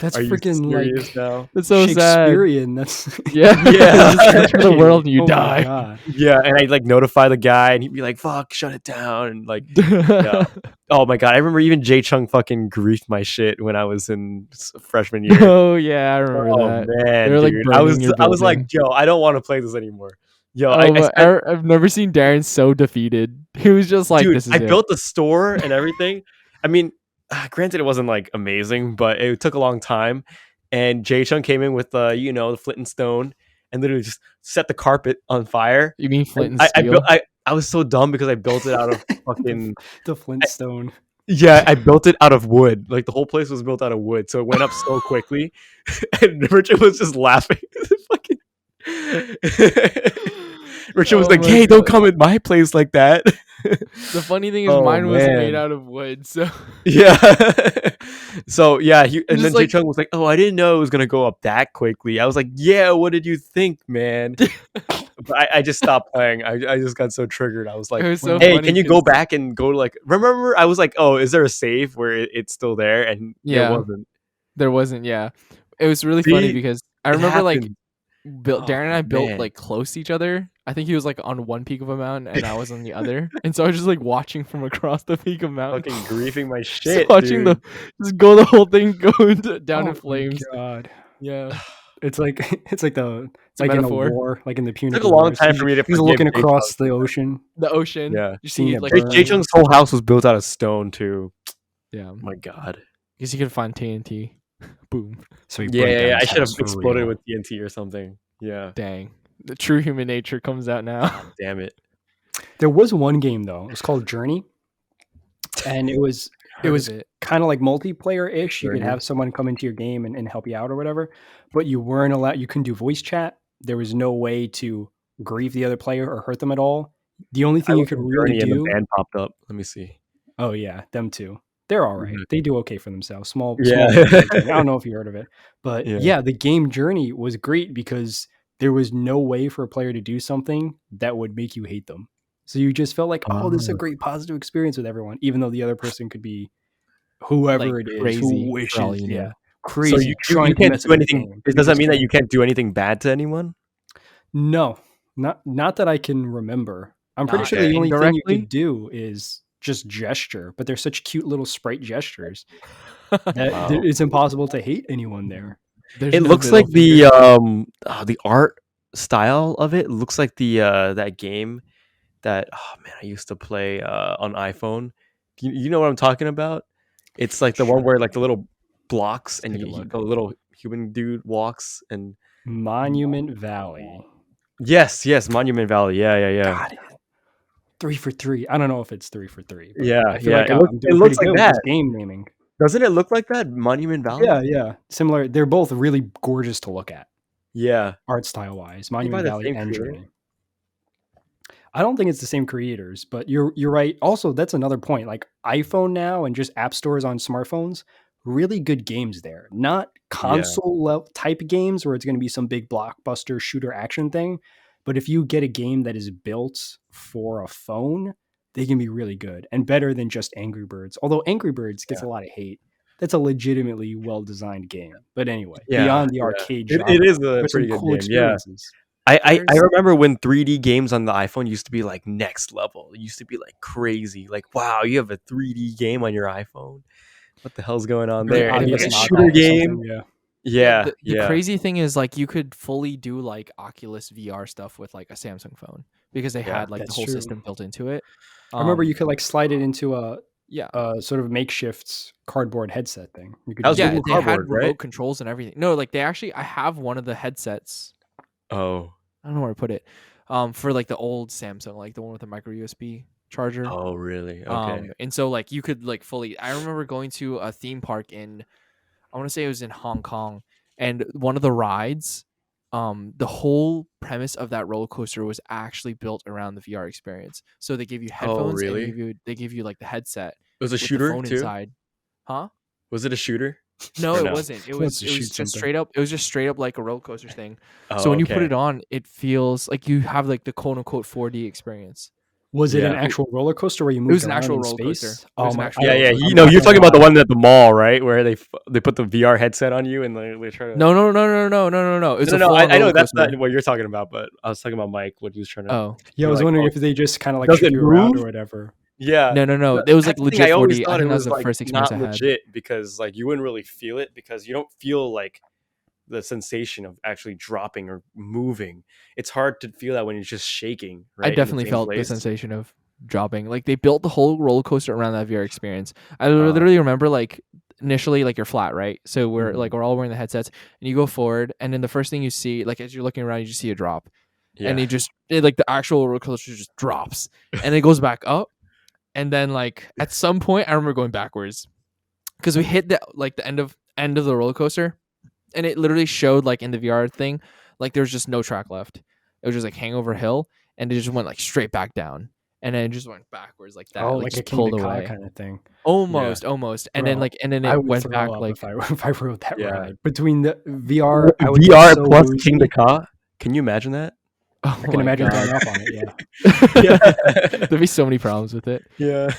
That's Are you freaking serious like now?" It's so sad. Shakespearean. That's Yeah. Yeah. You just enter the world and you Oh my die. God. Yeah, and I'd like notify the guy and he'd be like, "Fuck, shut it down." And like, yeah. Oh my god, I remember even Jay Chung fucking griefed my shit when I was in freshman year. Oh yeah, I remember Oh that. man, They're like dude. burning your I was like, building. "Yo, I don't want to play this anymore." Yo, Oh, I but spent I've never seen Darren so defeated. He was just like, dude, "This is I it." built the store and everything. I mean, granted it wasn't like amazing, but it took a long time. And Jay Chung came in with the flint and stone and literally just set the carpet on fire. You mean flint and I built steel? I was so dumb because I built it out of the, fucking the Flintstone. yeah, I built it out of wood. Like the whole place was built out of wood, so it went up so quickly. And Richard was just laughing. Fucking Richard was Oh like, my "Hey, don't god. come at my place like that." The funny thing is, Oh mine wasn't made man. out of wood, so Yeah. So yeah, and just then Jay like Chung was like, "Oh, I didn't know it was gonna go up that quickly." I was like, "Yeah, what did you think, man?" But I just stopped playing. I just got so triggered. I was it like, was so "Hey, funny can you go because back and go to like?" Remember, I was like, "Oh, is there a save where it's still there?" And it yeah, wasn't. there wasn't. Yeah, it was really funny See, because I it remember like happened. Darren Oh and I built man, like close to each other. I think he was like on one peak of a mountain and I was on the other, and so I was just like watching from across the peak of mountain, fucking griefing my just shit, watching dude. just go the whole thing down in Oh my flames. God. Yeah, It's like it's a like in a metaphor. war, like in the It took Punic a long Wars. time for me to He's forgive looking Jay Chung across the for that. ocean, The ocean. Yeah, You seeing see it like Jay burn. Chung's whole house was built out of stone too. yeah. Oh my god. Guess you could find TNT. Boom. So he Yeah, burnt yeah, down yeah. I his should have house for exploded real. with TNT or something. Yeah. Dang. The true human nature comes out now. God damn it. There was one game though. It was called Journey, and it was Heard of it. kind of like multiplayer-ish. You could Journey. have someone come into your game and help you out or whatever, but you weren't allowed. You couldn't do voice chat. There was no way to grieve the other player or hurt them at all. The only I thing you looked could at really Journey and the do. band popped up. Let me see. Oh yeah, them too. They're all right. Mhm. They do okay for themselves. Small Yeah. band. Called Journey. I don't know if you heard of it, but Yeah. yeah, the game Journey was great because there was no way for a player to do something that would make you hate them. So you just felt like, oh, this is a Oh. great positive experience with everyone, even though the other person could be Like whoever it is who crazy for all wishes, you yeah, knew. So crazy, trying you to can't mess do up your anything. game. It You does that just mean that can't. you can't do anything bad to anyone? No, not that I can remember. I'm pretty Not sure Okay. the only thing you could indirectly. do is just gesture, but they're such cute little sprite gestures that Wow. it's impossible to hate anyone there. There's It no looks middle like finger. the art style of it looks like that game that, oh man, I used to play on iPhone. You know what I'm talking about? It's like the one where like the little blocks Let's and take a look. the little human dude walks and Monument Valley. yes, Monument Valley. Yeah. Got it. 3 for 3. I don't know if it's 3 for 3, but Yeah, I feel yeah. like It I'm doing looks pretty like good with that. this game naming. Doesn't it look like that? Monument Valley? Yeah, yeah. Similar. They're both really gorgeous to look at, Yeah. art style wise. Made by Monument the Valley same and creator? Journey. I don't think it's the same creators, but you're right. Also, that's another point. Like iPhone now and just app stores on smartphones, really good games there. Not Yeah. console level type games where it's going to be some big blockbuster shooter action thing, but if you get a game that is built for a phone, they can be really good and better than just Angry Birds. Although Angry Birds gets Yeah. a lot of hate. That's a legitimately well-designed game. But anyway, Yeah, beyond the yeah. arcade It genre, is a there's some pretty good cool game, yeah. experiences. I There's remember when 3D games on the iPhone used to be, like, next level. It used to be, like, crazy. Like, "Wow, you have a 3D game on your iPhone? What the hell's going on Very there?" And obvious like a there's shooter knockoff or something. game. Yeah. yeah, Yeah, the yeah, crazy thing is like you could fully do like Oculus VR stuff with like a Samsung phone because they yeah. had like the That's whole true. system built into it. I remember you Um could like slide it into yeah. a sort of makeshift cardboard headset thing. You could That just was use Yeah, Google it. they Cardboard, had right? remote controls and everything. No, like they actually I have one of the headsets. Oh. I don't know where to put it. For like the old Samsung, like the one with the micro USB charger. Oh, really? Okay. And so like you could like fully I remember going to a theme park in I want to say it was in Hong Kong, and one of the rides, the whole premise of that roller coaster was actually built around the VR experience. So they give you Oh, headphones and really? they give you like the headset It was a with the shooter phone too? inside. Huh? Was it a shooter? No, Or it no? wasn't. It Who wants was to it was shoot just something? straight up. It was just straight up like a roller coaster thing. So Oh, when you put okay. it on, it feels like you have like the quote unquote 4D experience. Was it an Yeah. actual roller coaster where you It was moved an around actual in roller coaster. space? It was Oh an my! actual Yeah, roller yeah. coaster. No, I'm you're not gonna talking about the lie. one at the mall, right? Where they put the VR headset on you and they try to. No. It was No, a no, no. full on I roller know that's not coaster. what you're talking about, but I was talking about Mike. What he was trying to. Oh. Yeah, I You're was like, wondering oh, if they just kind of like does shoot it you around or move? whatever. Yeah. No. It was like That's the thing. I legit always 4D. I thought it think that was was the like first experience not I had. legit because like you wouldn't really feel it because you don't feel like the sensation of actually dropping or moving. It's hard to feel that when you're just shaking, I right, in the definitely same felt the place. sensation of dropping. Like they built the whole roller coaster around that VR experience. I Uh, literally remember like initially like you're flat, right? So mhm. we're all wearing the headsets and you go forward and then the first thing you see, like as you're looking around, you just see a drop. And Yeah. like the actual roller coaster just drops and it goes back up. And then like at some point I remember going backwards because we hit the end of the roller coaster and it literally showed like in the VR thing, like there's just no track left. It was just like hangover hill, and it just went like straight back down, and then it just went backwards like that, Oh, like like a just King pulled to Ka away, kind of thing, Yeah. almost, bro. and then I it would went throw back up like if I if I rode that Yeah. ride. Between the VR, I would get VR so plus King woozy. Ka. Can you imagine that? oh I can my imagine god, throwing up on it. Yeah, Yeah. there'd be so many problems with it. Yeah.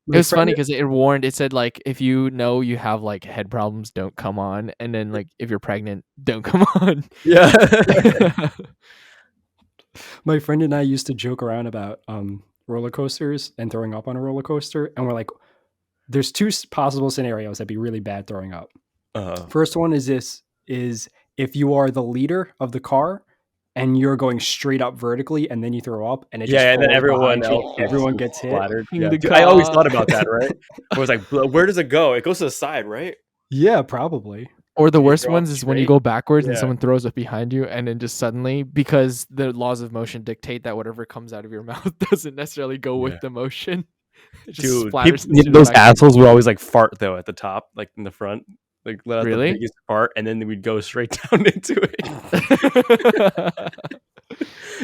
It my was funny friend. because it warned. It said like if you know you have like head problems, don't come on, and then like if you're pregnant, don't come on. Yeah. My friend and I used to joke around about roller coasters and throwing up on a roller coaster, and we're like, "There's two possible scenarios that'd be really bad throwing up. Uh, First one is if you are the leader of the car and you're going straight up vertically, and then you throw up, and it just yeah, and then falls everyone behind you. else gets Everyone gets hit. splattered. King Yeah, the dude, I always car. thought about that, right? I was like, where does it go? It goes to the side, right? Yeah, probably. Or the Can you worst throw up ones is when you straight? go backwards and Yeah, someone throws up behind you, and then just suddenly, because the laws of motion dictate that whatever comes out of your mouth doesn't necessarily go with yeah. the motion, it just Dude, splatters into the those back. assholes would always like fart though at the top, like in the front, like let out the Really? biggest fart, and then we'd go straight down into it.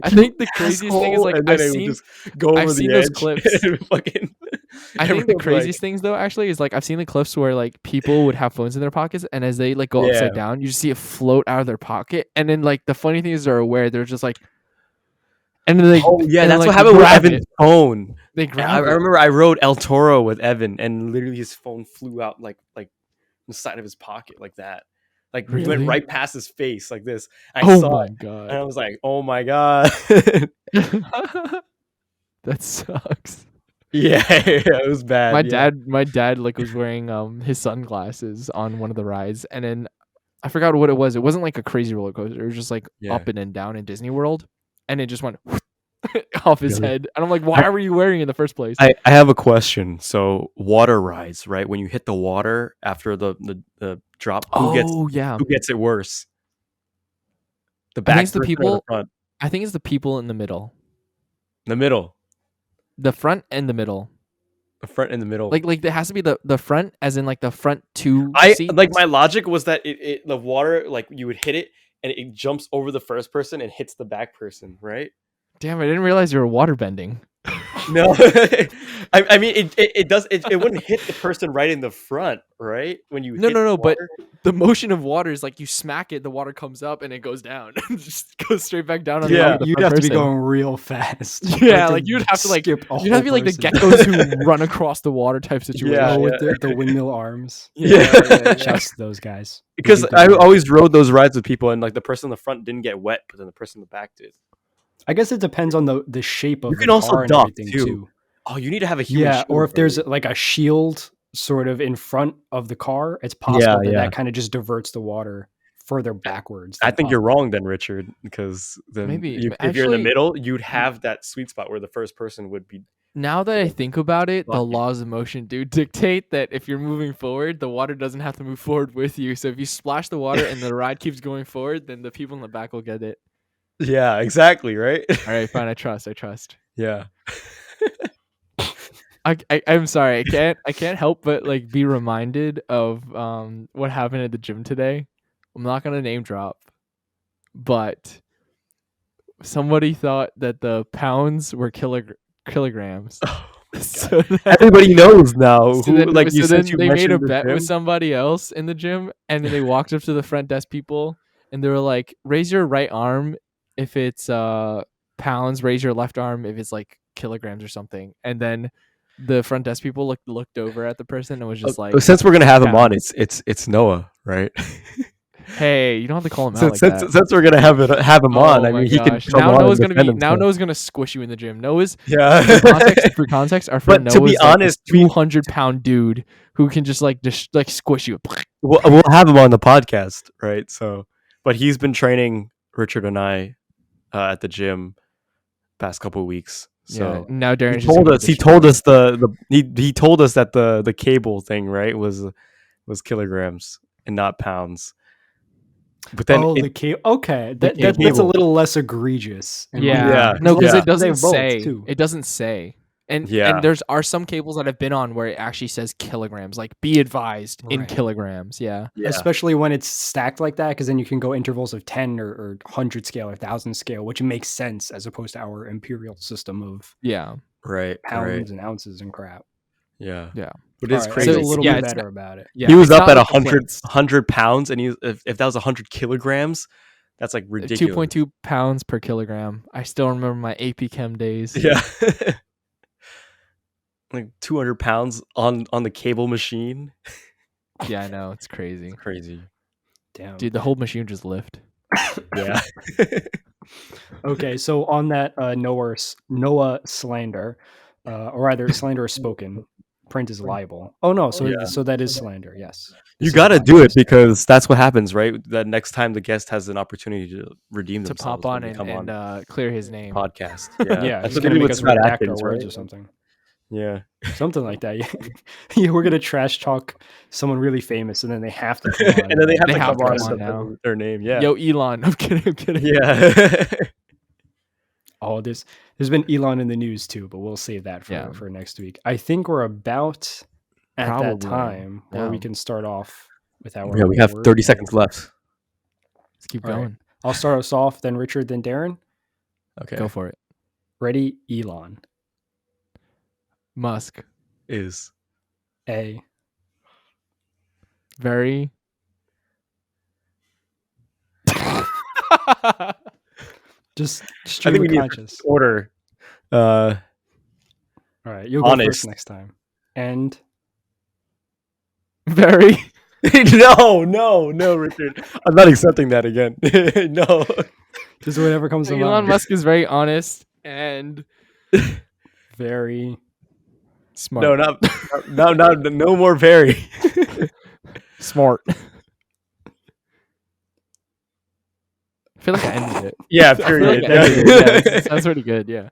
I think the craziest thing is Asshole, like and then they would just go over I've the seen those edge. clips. And fucking, I think the everyone's like, craziest things though actually is like I've seen the clips where like people would have phones in their pockets and as they like go yeah. upside down, you just see it float out of their pocket. And then like the funny thing is they're aware, they're just like and then they Oh yeah, and then, that's like what they happened with grab Evan's it. phone. They I grab it. remember I rode El Toro with Evan, and literally his phone flew out like the side of his pocket like that. Like went Really? right past his face like this. I Oh saw my it, and god. I was like, "Oh my god!" That sucks. Yeah, it was bad. My dad like was wearing his sunglasses on one of the rides and then I forgot what it was. It wasn't like a crazy roller coaster. It was just like Yeah. up and down in Disney World and it just went off his Really? head. And I'm like, why were you wearing it in the first place? I have a question. So water rides, right? When you hit the water after the drop, Oh yeah. who gets it worse? The I think back it's the person or the people front? I think it's the people in the middle. The middle. The front and the middle. The front and the middle. Like there has to be the front as in like the front two I seats. like my logic was that the water, like you would hit it and it jumps over the first person and hits the back person, right? Damn, I didn't realize you were water bending. No, I mean it wouldn't hit the person right in the front, right? When you No, hit no, no, the but water. the motion of water is like you smack it, the water comes up and it goes down. Just goes straight back down on the Yeah. top of the You'd front have to be person. going real fast. Yeah, like you'd have to like skip a you'd have to be whole like the person. geckos who run across the water type situation. Yeah, Oh, with the windmill arms. Yeah. Just those guys. They Because do good I work. always rode those rides with people, and like the person in the front didn't get wet, but then the person in the back did. I guess it depends on the shape of You the can also car and duck, everything too. too. Oh, you need to have a human. Yeah, or shield, if there's right? like a shield sort of in front of the car, it's possible that kind of just diverts the water further backwards. I than think you're upward. wrong then, Richard, because then Maybe. if you're in the Actually- middle, you'd have that sweet spot where the first person would be. Now that I think about it, the Lucky. laws of motion do dictate that if you're moving forward, the water doesn't have to move forward with you. So if you splash the water and the ride keeps going forward, then the people in the back will get it. Yeah, exactly, right? All right, fine. I trust. Yeah. I'm sorry. I can't help but like be reminded of what happened at the gym today. I'm not gonna name drop, but somebody thought that the pounds were kilograms. So then, Everybody knows now. so then, You then you they made a mentioned the bet with gym. somebody else in the gym, and then they walked up to the front desk people, and they were like, "Raise your right arm if it's pounds. Raise your left arm if it's like kilograms or something." And then the front desk people looked over at the person and was just like, Since we're gonna have him on, pounds. it's Noah, right? "Hey, you don't have to call him out like since, that." since we're gonna have him on, Oh I my mean, he can gosh. come Now on Noah's and gonna defend himself. Noah's gonna squish you in the gym. Noah's Yeah. for context, our friend But to Noah's be like honest, this 200-pound dude who can just squish you. we'll have him on the podcast, right? So, but he's been training Richard and I at the gym past couple of weeks. So yeah, now Darren he told us he told us that the cable thing, right, was kilograms and not pounds. But then okay, that's a cable. little less egregious. Yeah, no, because yeah. it doesn't They have both, say. too. It doesn't say. And Yeah. and there's some cables that I've been on where it actually says kilograms, like be advised in Right. kilograms. Yeah. Especially when it's stacked like that, because then you can go intervals of 10 or 100 scale or 1,000 scale, which makes sense as opposed to our imperial system of Yeah. Right. pounds and ounces and crap. Yeah. Yeah. But it's All right, crazy. I feel a little Yeah, bit it's better about it. Yeah. He was it's up not at like the 100 pounds, and if that was 100 kilograms, that's like ridiculous. 2.2 pounds per kilogram. I still remember my AP Chem days. Yeah. Like 200 pounds on the cable machine. Yeah, I know. It's crazy. Crazy. Damn. Dude, the whole machine just lift. Yeah. Okay, so on that Noah slander, or rather slander is spoken, print is liable. Oh no, so Yeah. so that is slander. Yes, You This is got to podcast. do it because that's what happens, right? That next time the guest has an opportunity to redeem To themselves pop on when they come on and clear his name. podcast. Yeah, That's he's what gonna they do make with us Scott redact Atkins, our words right? or something. Yeah. Something like that. Yeah, we're gonna trash talk someone really famous, and then they have to come on. And then they have They to have come to on come and on stuff now. with their name. Yeah. Yo, Elon. I'm kidding. Yeah. Oh, there's been Elon in the news too, but we'll save that Yeah. for next week. I think we're about at that Probably. time where we Yeah. can start off with our Yeah, we have word 30 name. seconds left. Let's keep All right. going. I'll start us off, then Richard, then Darren. Okay. Go for it. Ready, Elon. Musk. Is A. Very. Just I stream think we of need conscious. order. All right, you'll go honest. first next time. And Very. No, Richard. I'm not accepting that again. No. just whatever comes to Elon mind. Musk is very honest and Very smart. No more very. Smart. I feel like I ended it. Yeah, I feel period. like I ended it. Yeah, sounds pretty good. Yeah.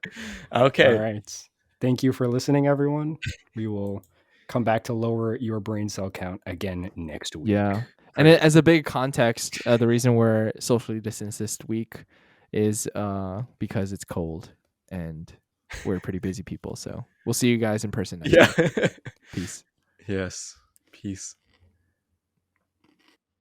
Okay. All right. Thank you for listening, everyone. We will come back to lower your brain cell count again next week. Yeah. And as a big context, the reason we're socially distanced this week is because it's cold and we're pretty busy people. So we'll see you guys in person next week. Peace. Yes. Peace.